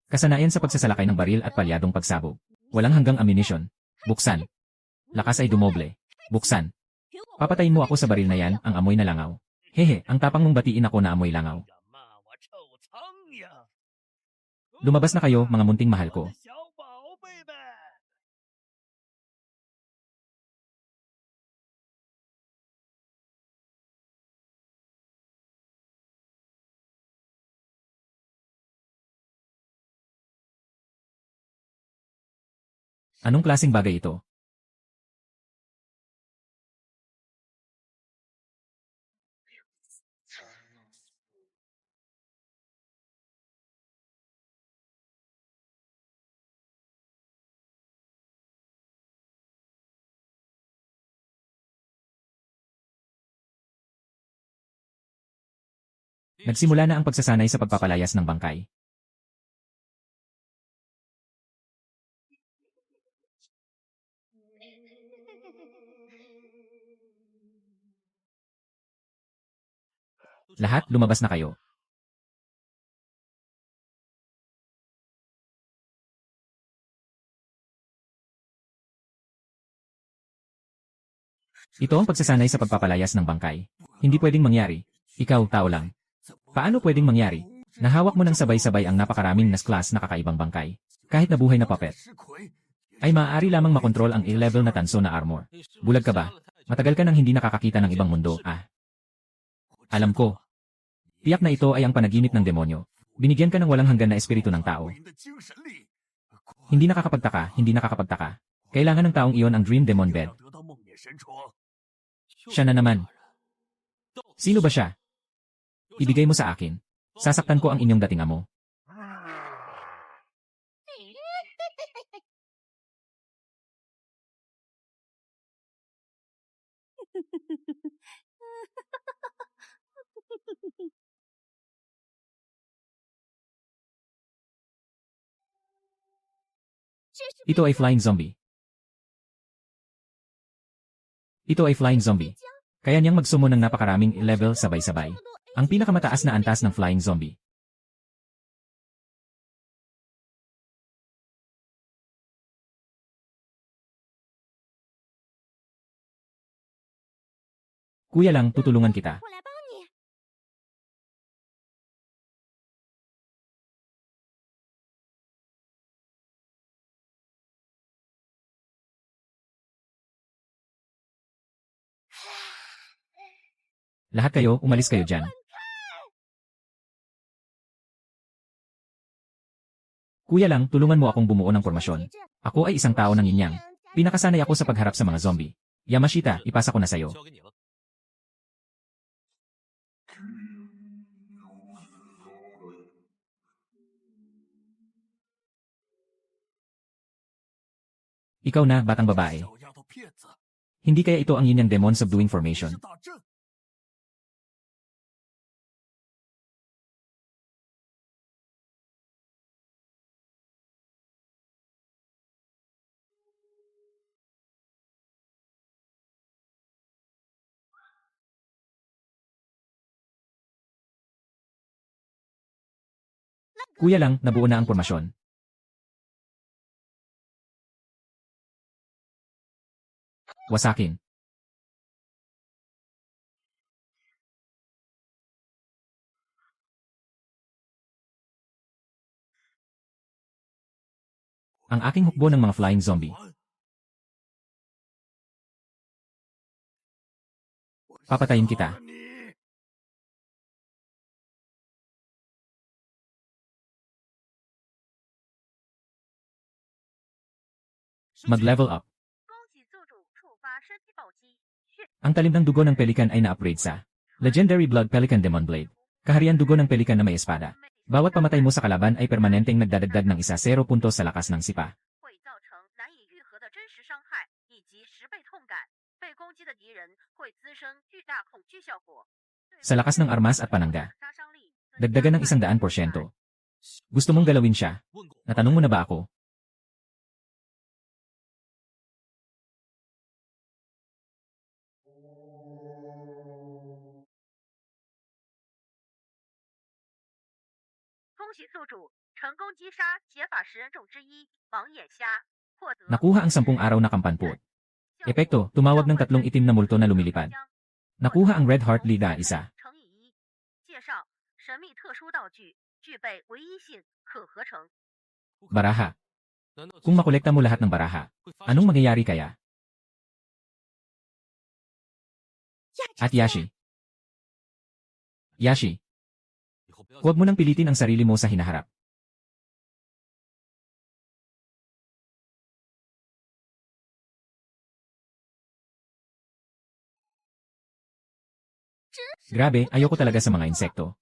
Kasanayan sa pagsasalakay ng baril at palyadong pagsabog. Walang hanggang ammunition. Buksan. Lakas ay dumoble. Buksan. Papatayin mo ako sa baril na yan, ang amoy na langaw. Hehe, ang tapang mong batiin ako na amoy langaw. 呀骂我臭苍蝇！ Lumabas na kayo, mga munting mahal ko. 我的小宝贝们， Anong klaseng bagay ito? Nagsimula na ang pagsasanay sa pagpapalayas ng bangkay. Lahat, lumabas na kayo. Ito ang pagsasanay sa pagpapalayas ng bangkay. Hindi pwedeng mangyari. Ikaw, tao lang. Paano pwedeng mangyari? Nahawak mo ng sabay-sabay ang napakaraming nas-class na kakaibang bangkay. Kahit na buhay na puppet. 吃亏， Ay maaari lamang makontrol ang A-level na tanso na armor. 你是不是 Bulag ka ba? 杀了太久 Matagal ka nang hindi nakakakita ng ibang mundo, ah. Alam ko. Tiyak na ito ay ang panaginip ng demonyo. Binigyan ka ng walang hanggan na espiritu ng tao. 我赢的精神力， Hindi nakakapagtaka. Kailangan ng taong iyon ang Dream Demon 要 Bed. 得到梦魇神床。 Siya na naman. 到底 Sino ba siya? Ibigay mo sa akin. Sasaktan ko ang inyong dating amo. Ito ay flying zombie. Kaya niyang magsumo ng napakaraming level sabay-sabay. Ang pinakamataas na antas ng flying zombie. Kuya lang, tutulungan kita. 我来帮你。 Lahat kayo, umalis kayo dyan. Kuya lang, tulungan mo akong bumuo ng formasyon. Ako ay isang tao ng inyang. Pinakasanay ako sa pagharap sa mga zombie. Yamashita, ipasa ko na sayo. 交给你了。 Ikaw na, batang babae. 小丫头片子， Hindi kaya ito ang inyong demon subduing 是 formation. 打阵。 Kuya lang, nabuo na ang formasyon. Wasakin. Ang aking hukbo ng mga flying zombie. 我 Papatayin kita. 杀了你 Mag-level up. 恭喜宿主触发身体暴击，血 Ang talim ng dugo ng pelikan ay na-upgrade sa Legendary Blood Pelican Demon Blade. Kaharian dugo ng pelikan na may espada. Bawat pamatay mo sa kalaban ay permanenteng nagdadagdag ng 0 punto sa lakas ng sipa. 会造成难以愈合的真实伤害以及10倍痛感。被攻击的敌人会滋生巨大恐惧效果。 Sa lakas ng armas at panangga. 杀伤力 Dagdagan ng 100%. Gusto mong galawin siya? 问过我， Natanong mo na ba ako? Nakuha ang 10 araw na kampanpot. Epekto, tumawag ng 3 itim na multo na lumilipad. Nakuha ang Red Heart Liga 1. 介绍神秘特殊道具具备唯一性可合成。 Baraha. 难道 Kung makolekta mo lahat ng baraha, 会发生 anong mangyayari kaya? At Yashi. Yashi, 以后不要 huwag mo nang pilitin ang sarili mo sa hinaharap. Grabe, ayoko talaga sa mga insekto.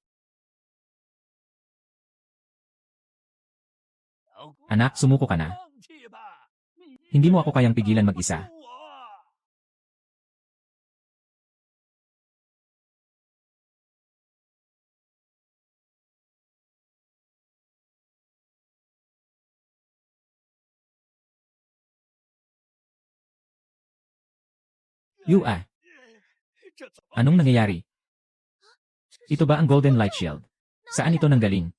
Anak, sumuko ka na. 放弃吧，你 Hindi mo ako kayang pigilan mag-isa. 我 Yu ah, 这怎么 anong nangyayari? Ito ba ang Golden Light Shield? Saan ito nanggaling?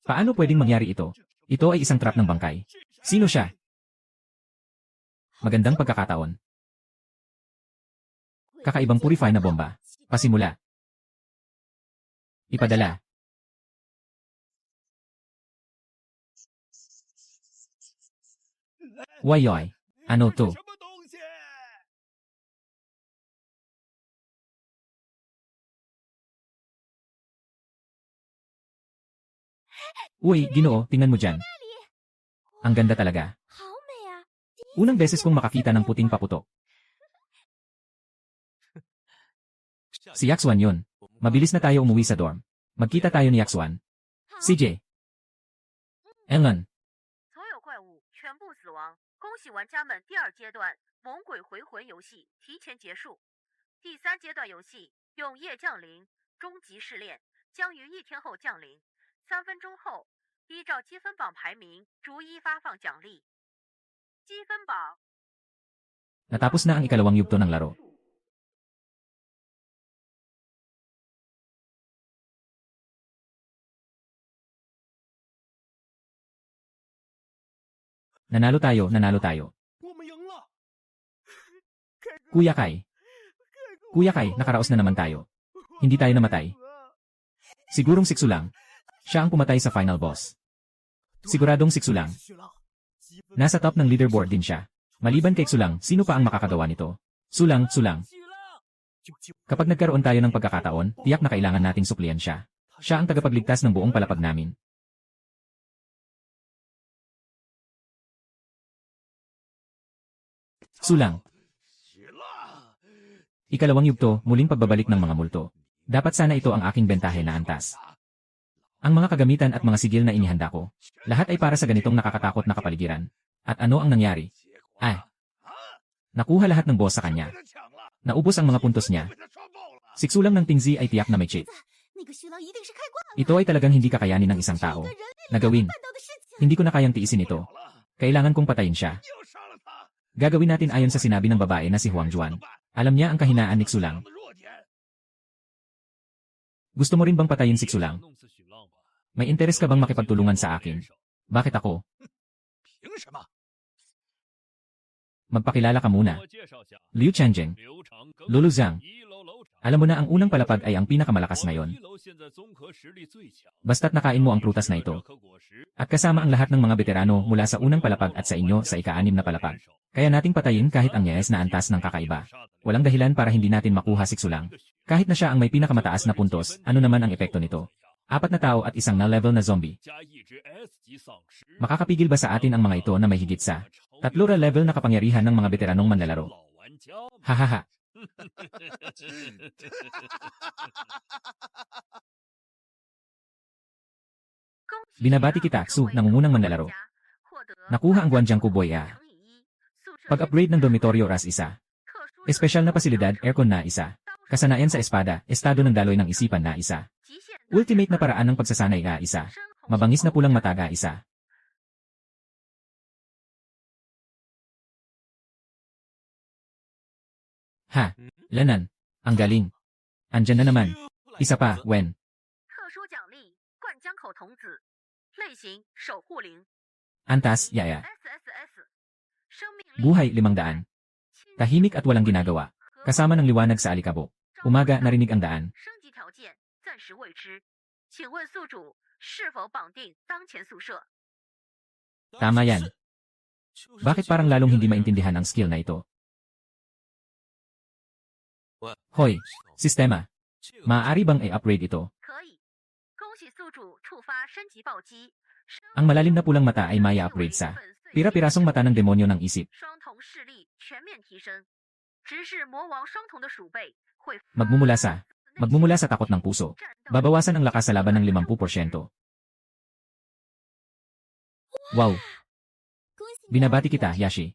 Paano pwedeng mangyari ito? Ito ay isang trap ng bangkay. Sino siya? Magandang pagkakataon. Kakaibang purify na bomba. Pasimula. Ipadala. Wayoy. Ano 这 to? 什么东西？ Uy, Ginoo, tingnan mo dyan. Ang ganda talaga. 好美啊！ Unang beses kong makakita ng puting paputok. Si Yaxuan yun. Mabilis na tayo umuwi sa dorm. Magkita tayo ni Yaxuan. CJ. Ellen. 所有怪物全部死亡。恭喜玩家们，第2阶段猛鬼回魂游戏提前结束。第3阶段游戏永夜降临，终极试炼将于1天后降临。3分钟后，依照积分榜排名逐一发放奖励。积分榜 Natapos na ang ikalawang yugto ng laro. Nanalo tayo, nanalo tayo. 我们赢了。 Kuya Kai. Kuya Kai, nakaraos na naman tayo. Hindi tayo namatay. Sigurong Siksu lang. Siya ang pumatay sa final boss. Siguradong Siksu lang. 许浪，积分 Nasa top ng leaderboard din siya. Maliban kay Sulang, sino pa ang makakagawa nito? Sulang. 许浪，就 Kapag nagkaroon tayo ng pagkakataon, tiyak na kailangan nating suklian siya. Siya ang tagapagligtas ng buong palapag namin. Sulang. 许浪， Ikalawang yugto, muling pagbabalik ng mga multo. Dapat sana ito ang aking bentahe na antas. Ang mga kagamitan at mga sigil na inihanda ko, lahat ay para sa ganitong nakakatakot na kapaligiran. At ano ang nangyari? Nakuha lahat ng boss sa kanya. 被他抢了， Naubos ang mga puntos niya. 被他刷爆了。 Siksulang ng Tingzi ay tiyak na may cheat. 那个徐郎一定是开挂了。 Ito ay talagang hindi kakayanin ng isang tao. 是一个人类 Nagawin. 办到的事情。 Hindi ko na kayang tiisin ito. 好了， Kailangan kong patayin siya. 又杀了他。 Gagawin natin ayon sa sinabi ng babae na si Huang Juan. Alam niya ang kahinaan ni Xulang. 的弱点， Gusto mo rin bang patayin si Xulang? 弄死许浪吧。 May interes ka bang makipagtulungan sa akin? Bakit ako? 凭什么？ Magpakilala ka muna. 我介绍下， Liu Changjing. 刘长庚， Lulu Zhang. 一楼楼长。 Alam mo na ang unang palapag ay ang pinakamalakas 我们 ngayon. 一楼现在综合实力最强。 Basta't nakain mo ang prutas na ito. 可果实 At kasama ang lahat ng mga veterano mula sa unang palapag at sa inyo sa ika-6 na palapag. Kaya nating patayin kahit ang Nyes na antas ng kakaiba. Walang dahilan para hindi natin makuha si Xulang. Kahit na siya ang may pinakamataas na puntos, ano naman ang epekto nito? 4 na tao at isang na-level na zombie. 加一只 S 级丧尸， Makakapigil ba sa atin ang mga ito na may higit sa 3 level na kapangyarihan ng mga veteranong manlalaro? 老玩家。 Hahaha. Binabati kita, Su, nangungunang manlalaro. Nakuha ang Guanjiang Kuboy Pag-upgrade ng dormitoryo ras isa. Espesyal na pasilidad, aircon na isa. Kasanayan sa espada, estado ng daloy ng isipan na isa. Ultimate na paraan ng pagsasanay ga isa. Mabangis na pulang mata ga isa. Ha, Lanan. Ang galing. Andyan na naman. Isa pa, Wen. 特殊奖励灌江口童子，类型守护灵 Antas, Yaya. SSS，生命力 Buhay 500. Tahimik at walang ginagawa. Kasama ng liwanag sa alikabok. Umaga narinig ang daan. 升级条件暂时未知，请问宿主是否绑定当前宿舍？ Tama yan. Bakit parang lalong hindi maintindihan ang skill na ito? Hoy, sistema. Maaari bang i-upgrade ito? 可以，恭喜宿主触发升级暴击。 Ang malalim na pulang mata ay maya upgrade sa pira-pirasong mata ng demonyo ng isip. 双瞳视力全面提升，直视魔王双瞳的鼠辈会 Magmumula sa takot ng puso. Babawasan ang lakas sa laban ng 50%. Wow, 恭喜你啊 binabati kita, Yashi.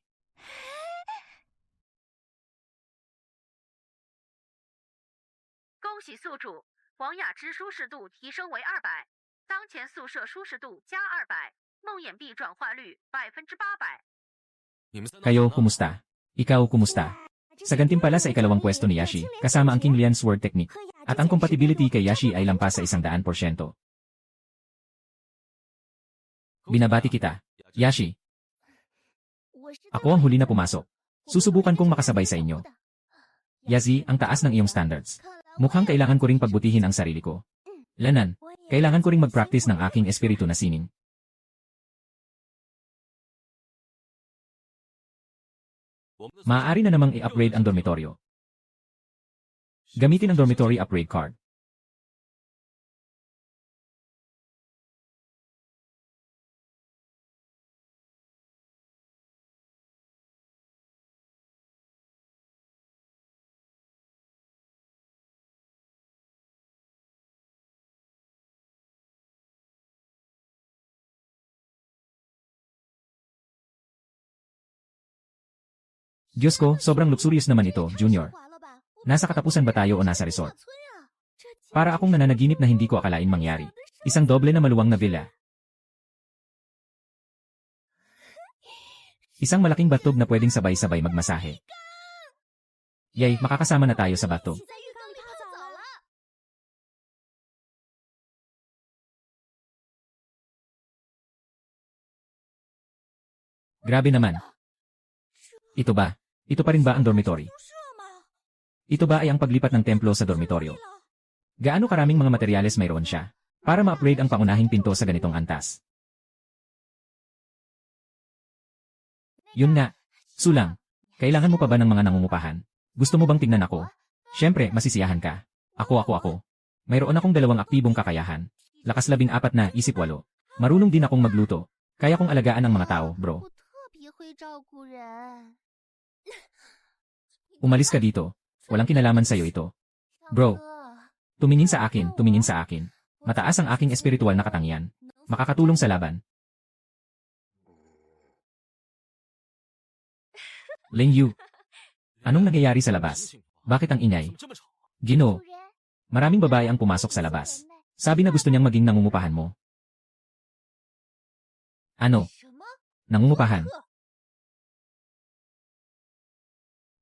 恭喜宿主，王雅之舒适度提升为200，当前宿舍舒适度加200，梦魇币转化率800%。 你们三 Kayo, kumusta? Ikaw, kumusta? Sa gantimpala sa ikalawang pwesto ni Yashi, kasama ang King Lian Sword Technique. At ang compatibility kay Yashi ay lampas sa 100%. Binabati kita, Yashi. 我是 Ako ang huli na pumasok. Susubukan kong makasabay sa inyo. Yazi, ang taas ng iyong standards. Mukhang kailangan ko ring pagbutihin ang sarili ko. Lanan, kailangan ko ring mag-practice ng aking espiritu na sining. Maaari na namang i-upgrade ang dormitoryo. Gamitin ang dormitory upgrade card. Diyos ko, sobrang luxurious naman ito, Junior. Nasa katapusan ba tayo o nasa resort? Para akong nananaginip na hindi ko akalain mangyari. Isang doble na maluwang na villa. Isang malaking batog na pwedeng sabay-sabay magmasahe. Yay, makakasama na tayo sa batog. 在浴缸里泡澡了。 Oh, Grabe naman. Ito ba? Ito pa rin ba ang dormitory? 宿舍吗？ Ito ba ay ang paglipat ng templo sa dormitoryo? 对了， Gaano karaming mga materyales mayroon siya para ma-upgrade ang pangunahing pinto sa ganitong antas? Yun nga. Sulang, kailangan mo pa ba ng mga nangungupahan? Gusto mo bang tingnan ako? Siyempre, masisiyahan ka. Ako. Mayroon akong 2 aktibong kakayahan. Lakas 14 na, isip 8. Marunong din akong magluto. Kaya kong alagaan ang mga tao, bro. 我特别会照顾人。 Umalis ka dito. Walang kinalaman sa'yo ito. Bro, 哥， tumingin sa akin, tumingin sa akin. Mataas ang aking espiritual na katangian. Makakatulong sa laban. Ling Yu, anong nangyayari sa labas? Bakit ang ingay? 怎么这么吵？ Ginoo, 主人， maraming babae ang pumasok sa labas. 人类 Sabi na gusto niyang maging nangungupahan mo. Ano? 什么？ Nangungupahan? 呵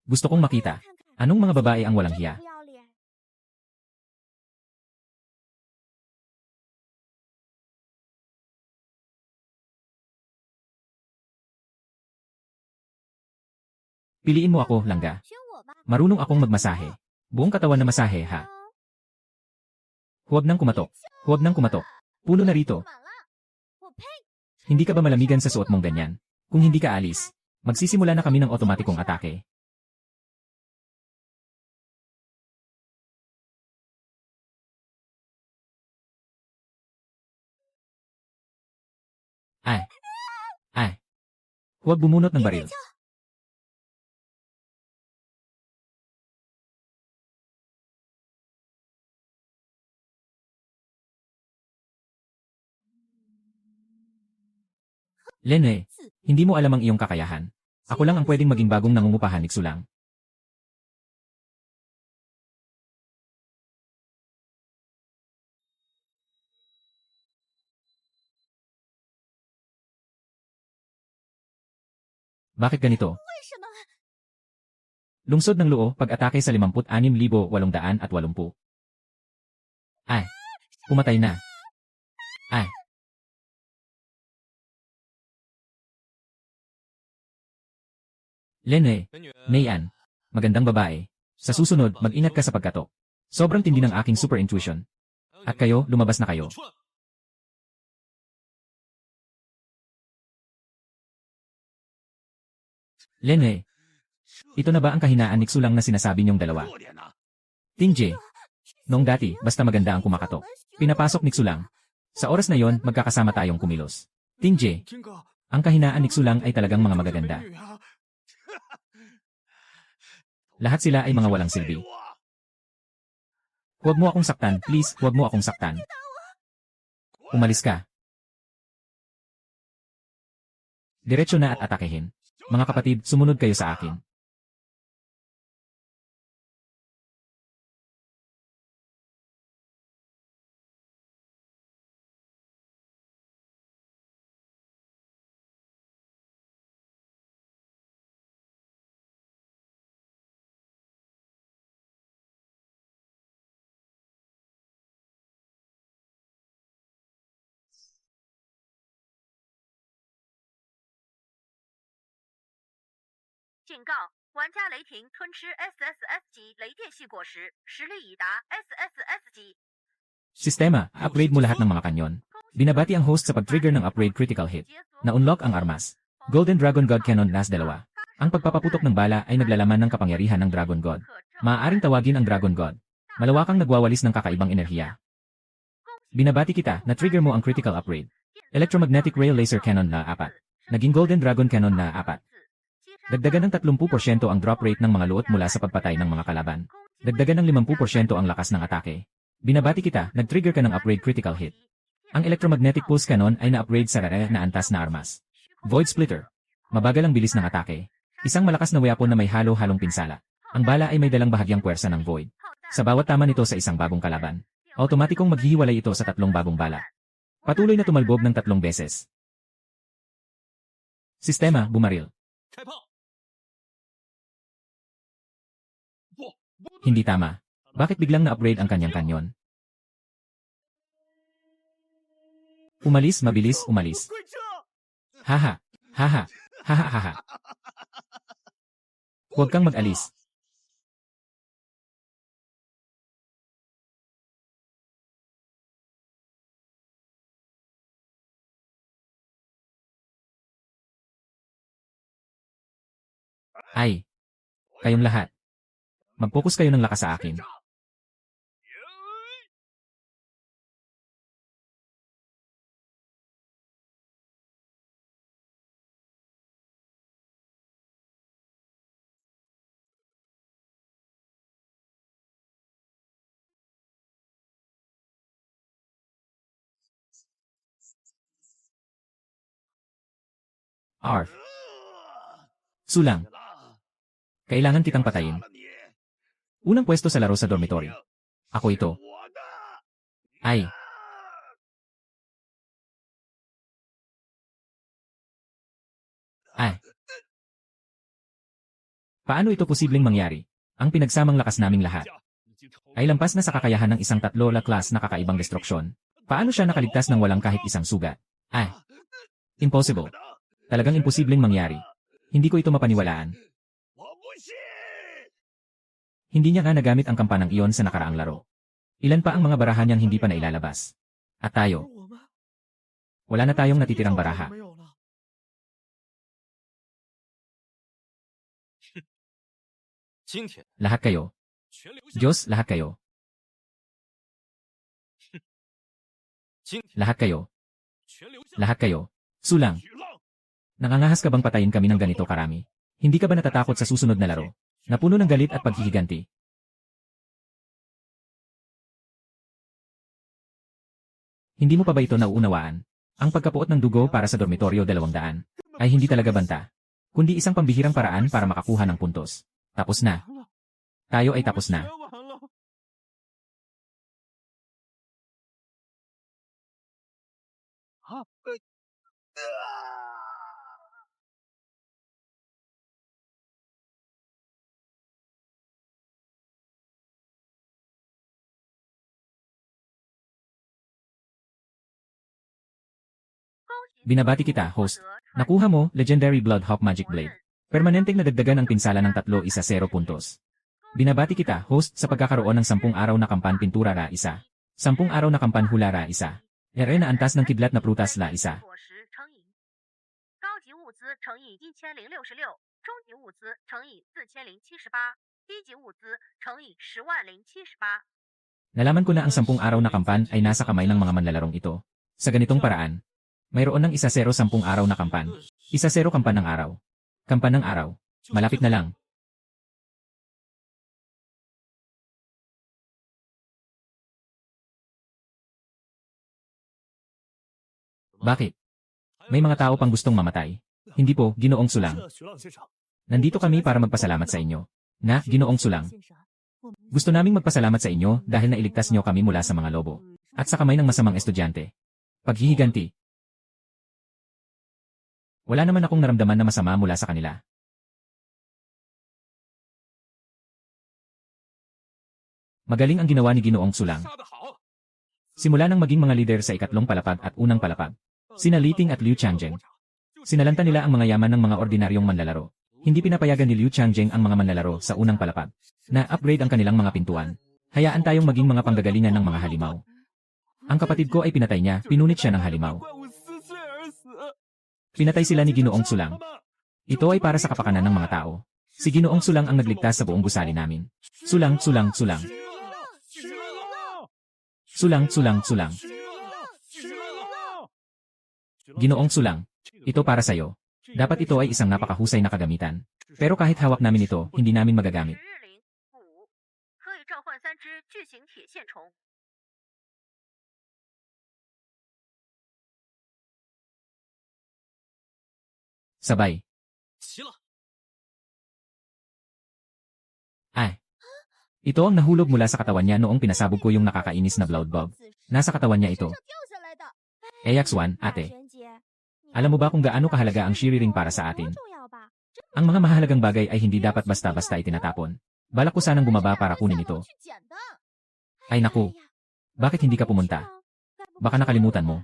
Gusto kong makita. 看看 Anong mga babae ang walang 真的 hiya? 不要脸。 Piliin mo ako, langga. 选我吧。 Marunong akong magmasahe. Buong katawan na masahe, ha? Huwag nang kumatok. Huwag nang kumatok. Puno na rito. 满了，我呸！ Hindi ka ba malamigan sa suot mong ganyan? Kung hindi ka alis, magsisimula na kami ng otomatikong atake. Ay. Huwag bumunot ng baril. Lene, hindi mo alam ang iyong kakayahan. Ako lang ang pwedeng maging bagong nangungupahan ni Xulang. Bakit ganito? 为什么？ Lungsod ng Luo pag-atake sa 56,880. Ay. Pumatay na. Ay. Lene, 美女， Mayan, magandang babae. Sa susunod, mag-ingat ka sa pagkatok. Sobrang tindi ng aking super intuition. At kayo, lumabas na kayo. 出来。 Lene, ito na ba ang kahinaan ni Xulang na sinasabi niyong dalawa? 弱点呢？ Tingje, noong dati, basta maganda ang kumakatok. Pinapasok ni Xulang. Sa oras na yon, magkakasama tayong kumilos. Tingje, 天哥， ang kahinaan ni Xulang ay talagang mga magaganda. 美女啊！ Lahat sila ay mga walang silbi. 废物啊 Huwag mo akong saktan, please, huwag mo akong saktan. Umalis ka. Diretso na at atakehin. Mga kapatid, sumunod kayo sa akin. “警告：玩家雷霆吞吃 SSS 级雷电系果实，实力已达 SSS 级。 Sistema, upgrade mo lahat ng mga kanyon. Binabati ang host sa pag-trigger ng upgrade critical hit. Na-unlock ang armas. Golden Dragon God Cannon Last 2. Ang pagpapaputok ng bala ay naglalaman ng kapangyarihan ng Dragon God. Maaaring tawagin ang Dragon God. Malawakang nagwawalis ng kakaibang enerhiya. Binabati kita, na-trigger mo ang critical upgrade. Electromagnetic Rail Laser Cannon na 4. Naging Golden Dragon Cannon na 4. Dagdagan ng 30% ang drop rate ng mga luot mula sa pagpatay ng mga kalaban. Dagdagan ng 50% ang lakas ng atake. Binabati kita, nag-trigger ka ng upgrade critical hit. Ang Electromagnetic Pulse Cannon ay na-upgrade sa rare na antas na armas. Void Splitter. Mabagal ang bilis ng atake. Isang malakas na weapon na may halo-halong pinsala. Ang bala ay may dalang bahagyang puwersa ng Void. Sa bawat tama nito sa isang bagong kalaban, automatikong maghihiwalay ito sa 3 bagong bala. Patuloy na tumalbog ng 3 beses. Sistema, bumaril. 开炮！不， Hindi tama. Bakit biglang na-upgrade ang kanyang kanyon? Umalis, mabilis, umalis. 快撤！ Haha, haha. Hahaha. Huwag kang mag-alis. Ay, kayong lahat. Mag-focus kayo ng lakas sa akin. Arf. Sulang, kailangan kitang patayin. Unang pwesto sa laro sa dormitory. Ako ito. Ay, ay. Paano ito posibleng mangyari? Ang pinagsamang lakas naming lahat ay lampas na sa kakayahan ng isang tatlo la class na kakaibang destruksyon. Paano siya nakaligtas ng walang kahit isang sugat? Ay, impossible. Talagang imposibleng mangyari. Hindi ko ito mapaniwalaan. Hindi niya nga nagamit ang kampanang iyon sa nakaraang laro. Ilan pa ang mga baraha niyang hindi pa nailalabas. At tayo, wala na tayong natitirang baraha. Lahat kayo. Diyos, lahat kayo. Lahat kayo. Lahat kayo. Sulang. Nangangahas ka bang patayin kami ng ganito karami? Hindi ka ba natatakot sa susunod na laro? Na puno ng galit at paghihiganti. Hindi mo pa ba ito nauunawaan? Ang pagkapuot ng dugo para sa dormitoryo 200 ay hindi talaga banta, kundi isang pambihirang paraan para makakuha ng puntos. Tapos na. Tayo ay tapos na. Binabati kita, host. Nakuha mo, Legendary Bloodhawk Magic Blade. Permanenteng nadagdagan ang pinsala ng 3-0 puntos. Binabati kita, host, sa pagkakaroon ng 10 araw na kampan pintura ra isa. 10 araw na kampan hula ra isa. RE na antas ng kidlat na prutas la isa. 高级物资乘以1066，中级物资乘以4078，低级物资乘以100078。 Nalaman ko na ang 10 araw na kampan ay nasa kamay ng mga manlalarong ito. Sa ganitong paraan, mayroon ng 1-0 10 araw na kampan. 1-0 kampan ng araw. Kampan ng araw. Malapit na lang. Bakit? May mga tao pang gustong mamatay. Hindi po, Ginoong Sulang. Nandito kami para magpasalamat sa inyo. Na, Ginoong Sulang. Gusto naming magpasalamat sa inyo dahil nailigtas niyo kami mula sa mga lobo. At sa kamay ng masamang estudyante. Paghihiganti. Wala naman akong naramdaman na masama mula sa kanila. Magaling ang ginawa ni Ginoong Sulang. Simula nang maging mga lider sa ikatlong palapag at unang palapag. Sina Li Ting at Liu Changjeng. Sinalanta nila ang mga yaman ng mga ordinaryong manlalaro. Hindi pinapayagan ni Liu Changjeng ang mga manlalaro sa unang palapag. Na-upgrade ang kanilang mga pintuan. Hayaan tayong maging mga panggagalingan ng mga halimaw. Ang kapatid ko ay pinatay niya, pinunit siya ng halimaw. Pinatay sila ni Ginoong Sulang. Ito ay para sa kapakanan ng mga tao. Si Ginoong Sulang ang nagligtas sa buong gusali namin. Sulang, sulang, sulang. Sulang, sulang, sulang. Ginoong Sulang, ito para sa'yo. Dapat ito ay isang napakahusay na kagamitan. Pero kahit hawak namin ito, hindi namin magagamit. 可以召唤3只巨型铁线虫。 Sabay. Ay. Ito ang nahulog mula sa katawan niya noong pinasabog ko yung nakakainis na Blood Bob. Nasa katawan niya ito. Ajax 1, ate. Alam mo ba kung gaano kahalaga ang Shiri Ring para sa atin? Ang mga mahalagang bagay ay hindi dapat basta-basta itinatapon. Balak ko sanang bumaba para kunin ito. Ay naku. Bakit hindi ka pumunta? Baka nakalimutan mo.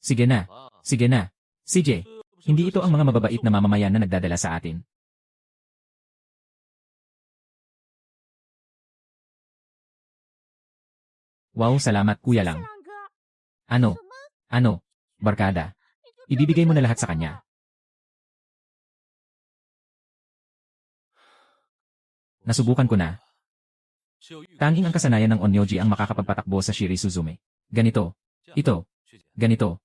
Sige na. Sige na. CJ, hindi ito ang mga mababait na mamamayan na nagdadala sa atin. Wow, salamat kuya 谢 lang. 朗哥。 Ano? 什么？ Ano? Barkada. Ibibigay mo na lahat sa kanya. Nasubukan ko na. Tanging ang kasanayan ng Onyoji ang makakapagpatakbo sa Shiri Suzume. Ganito. Ito. Ganito.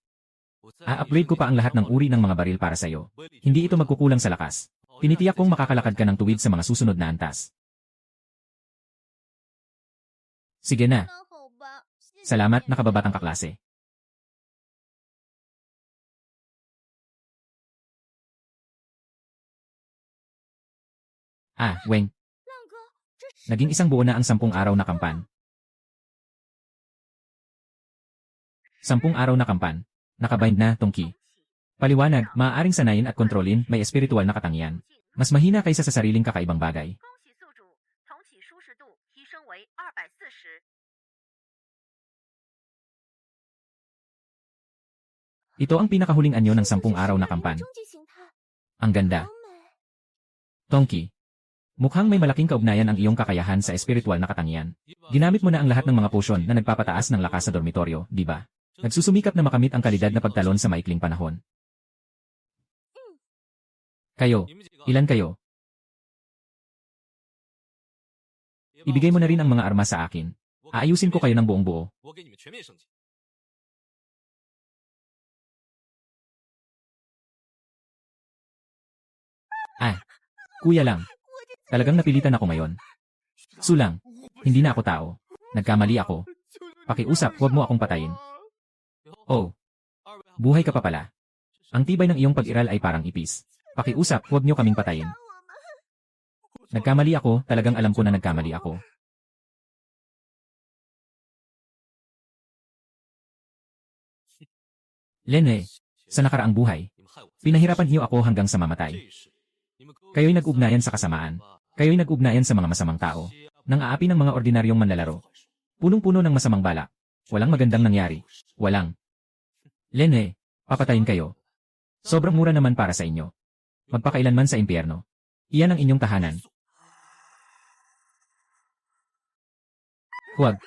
A-upgrade ko pa ang lahat ng uri ng mga baril para sa'yo. Hindi ito magkukulang sa lakas. Tinitiyak kong makakalakad ka ng tuwid sa mga susunod na antas. Sige na. 那好吧。谢谢 Salamat 你 nakababatang kaklase. Weng. 浪哥，这是 Naging isang buo na ang 10 araw na kampan. 10 araw na kampan. Nakabind na, Tongki. Paliwanag, maaaring sanayin at kontrolin, may espiritual na katangian. Mas mahina kaysa sa sariling kakaibang bagay. 恭喜宿主，重启舒适度提升为240。 Ito ang pinakahuling anyo ng 10 araw na kampan. 终极形态， Ang ganda. 好美。 Tongki. Mukhang may malaking kaugnayan ang iyong kakayahan sa espiritual na katangian. Ginamit mo na ang lahat ng mga potion na nagpapataas ng lakas sa dormitoryo, di ba? Nagsusumikap na makamit ang kalidad na pagtalon sa maikling panahon. Kayo, ilan kayo? Ibigay mo na rin ang mga armas sa akin. Aayusin ko kayo ng buong buo. Kuya lang. Talagang napilitan ako ngayon. Sulang, hindi na ako tao. Nagkamali ako. Pakiusap, huwag mo akong patayin. Oh, buhay ka pa pala. Ang tibay ng iyong pag-iral ay parang ipis. Pakiusap, huwag niyo kaming patayin. Nagkamali ako, talagang alam ko na nagkamali ako. Lene, sa nakaraang buhay, pinahirapan niyo ako hanggang sa mamatay. Kayo'y nag-ugnayan sa kasamaan. Kayo'y nag-ugnayan sa mga masamang tao. Nang aapi ng mga ordinaryong manlalaro. Punong-puno ng masamang balak. Walang magandang nangyari. Walang. Lene, papatayin kayo. Sobrang mura naman para sa inyo. Magpakailanman sa impyerno. Iyan ang inyong tahanan. Huwag.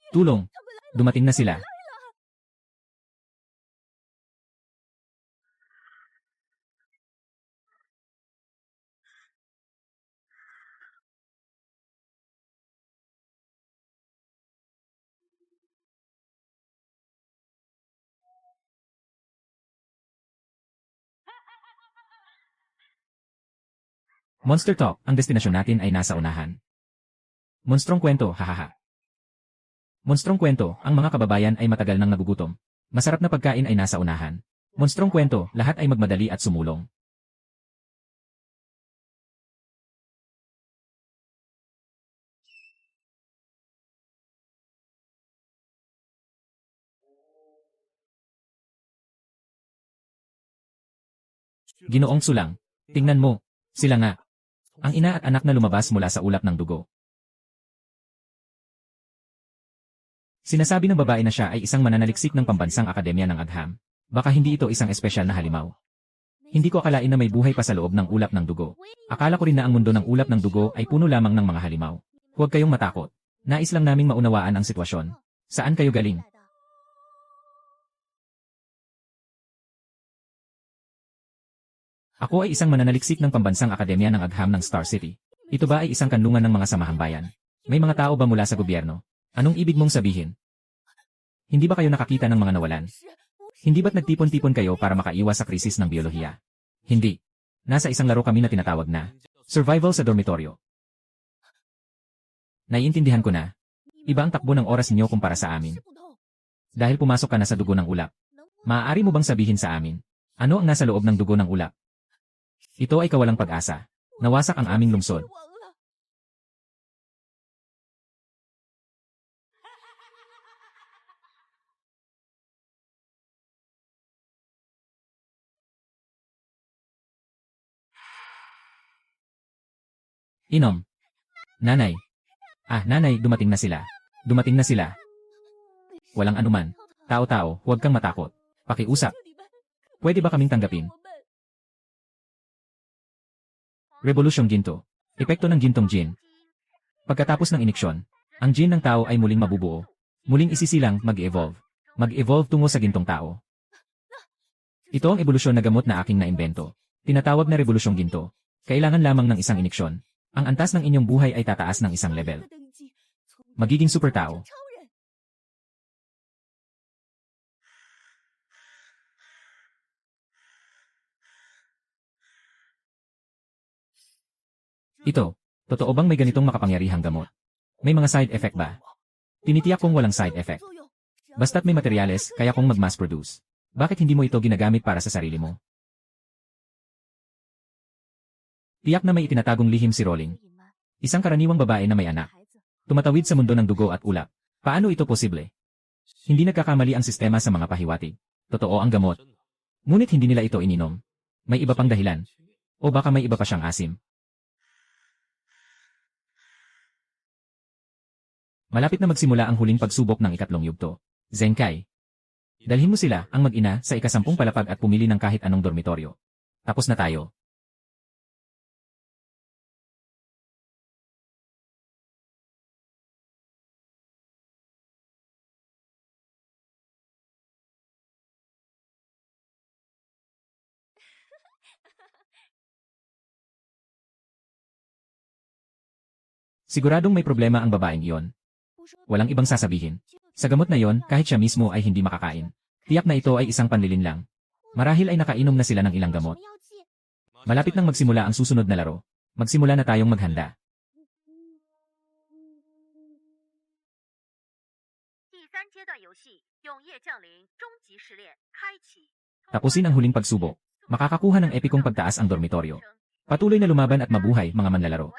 Tulong. Dumating na sila. Monster Talk, ang destinasyon natin ay nasa unahan. Monstrong kwento, hahaha. Monstrong kwento, ang mga kababayan ay matagal nang nagugutom. Masarap na pagkain ay nasa unahan. Monstrong kwento, lahat ay magmadali at sumulong. Ginoong Sulang, tingnan mo, sila nga. Ang ina at anak na lumabas mula sa ulap ng dugo. Sinasabi ng babae na siya ay isang mananaliksik ng pambansang akademya ng Agham. Baka hindi ito isang espesyal na halimaw. Hindi ko akalain na may buhay pa sa loob ng ulap ng dugo. Akala ko rin na ang mundo ng ulap ng dugo ay puno lamang ng mga halimaw. Huwag kayong matakot. Nais lang naming maunawaan ang sitwasyon. Saan kayo galing? Ako ay isang mananaliksik ng pambansang akademya ng Agham ng Star City. Ito ba ay isang kanlungan ng mga samahang bayan? May mga tao ba mula sa gobyerno? Anong ibig mong sabihin? Hindi ba kayo nakakita ng mga nawalan? Hindi ba't nagtipon-tipon kayo para makaiwas sa krisis ng biolohiya? Hindi. Nasa isang laro kami na tinatawag na Survival sa Dormitoryo. Naiintindihan ko na. Iba ang takbo ng oras niyo kumpara sa amin. Dahil pumasok ka na sa dugo ng ulap. Maaari mo bang sabihin sa amin? Ano ang nasa loob ng dugo ng ulap? Ito ay kawalang pag-asa. Nawasak ang aming lungsod. Inom. Nanay. Nanay, dumating na sila. Dumating na sila. Walang anuman. Tao-tao, huwag kang matakot. Pakiusap. Pwede ba kaming tanggapin? Revolusyong ginto. Epekto ng gintong gin. Pagkatapos ng iniksyon, ang gin ng tao ay muling mabubuo. Muling isisilang mag-evolve. Mag-evolve tungo sa gintong tao. Ito ang ebolusyon na gamot na aking naimbento. Tinatawag na revolusyong ginto. Kailangan lamang ng isang iniksyon. Ang antas ng inyong buhay ay tataas ng isang level. Magiging super tao. Ito, totoo bang may ganitong makapangyarihang gamot? May mga side effect ba? Tinitiyak kong walang side effect. Basta't may materyales, kaya kong mag-mass produce. Bakit hindi mo ito ginagamit para sa sarili mo? Tiyak na may itinatagong lihim si Rolling. Isang karaniwang babae na may anak. Tumatawid sa mundo ng dugo at ulap. Paano ito posible? Hindi nagkakamali ang sistema sa mga pahiwatig. Totoo ang gamot. Ngunit hindi nila ito ininom. May iba pang dahilan. O baka may iba pa siyang asim. Malapit na magsimula ang huling pagsubok ng ikatlong yugto. Zenkai. Dalhin mo sila, ang mag-ina, sa ika-10 palapag at pumili ng kahit anong dormitoryo. Tapos na tayo. Siguradong may problema ang babaeng iyon. Walang ibang sasabihin. Sa gamot na yon, kahit siya mismo ay hindi makakain. Tiyak na ito ay isang panlilin lang. Marahil ay nakainom na sila ng ilang gamot. Malapit nang magsimula ang susunod na laro. Magsimula na tayong maghanda. Tapusin ang huling pagsubok. Makakakuha ng epikong pagtaas ang dormitoryo. Patuloy na lumaban at mabuhay, mga manlalaro.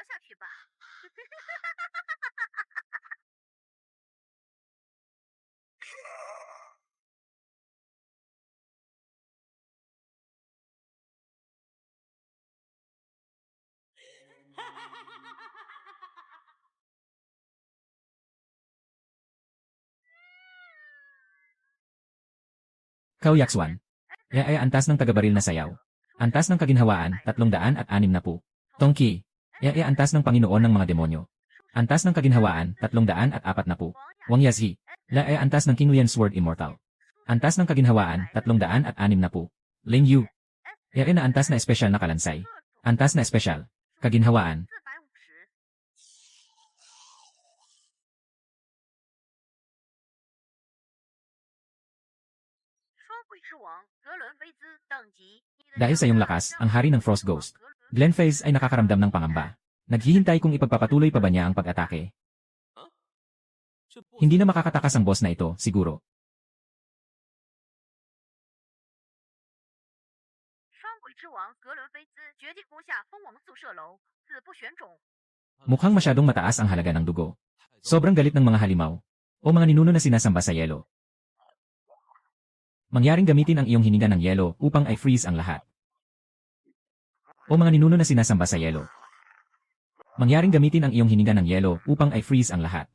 Kauyakswan. Ay antas ng tagabaril na sayaw. Antas ng kaginhawaan, 360. Tongki. Ay antas ng Panginoon ng mga demonyo. Antas ng kaginhawaan, 340. Wang Yazhi. Ay antas ng King Lian Sword Immortal. Antas ng kaginhawaan, 360. Ling Yu. Ay na antas na espesyal na kalansay. Antas na espesyal. Kaginhawaan. Dahil sa iyong lakas, ang hari ng Frost Ghost, Glenphase ay nakakaramdam ng pangamba. Naghihintay kung ipagpapatuloy pa ba niya ang pag-atake. Hindi na makakatakas ang boss na ito, siguro. Mukhang masyadong mataas ang halaga ng dugo. Sobrang galit ng mga halimaw. O mga ninuno na sinasamba sa yelo. Mangyaring gamitin ang iyong hininga ng yelo upang ay freeze ang lahat. O mga ninuno na sinasamba sa yelo. Mangyaring gamitin ang iyong hininga ng yelo upang ay freeze ang lahat.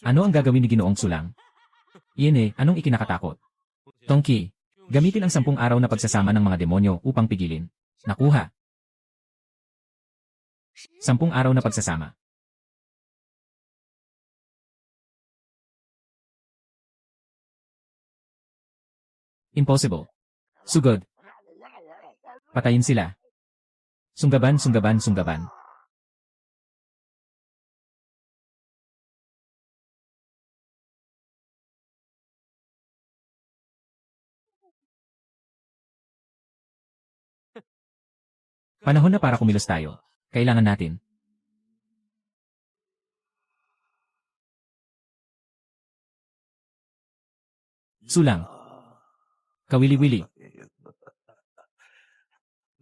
Ano ang gagawin ni Ginoong Sulang? Iyan anong ikinakatakot? Tongki, gamitin ang 10 araw na pagsasama ng mga demonyo upang pigilin. Nakuha. 10 araw na pagsasama. Impossible. Sugod. Patayin sila. Sunggaban, sunggaban, sunggaban. Panahon na para kumilos tayo. Kailangan natin. Sulang. Kawili-wili.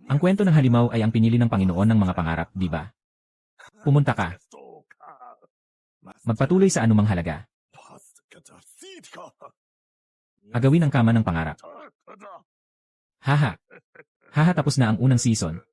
Ang kwento ng halimaw ay ang pinili ng Panginoon ng mga pangarap, di ba? Pumunta ka. Magpatuloy sa anumang halaga. Agawin ang kama ng pangarap. Haha. Haha, tapos na ang unang season.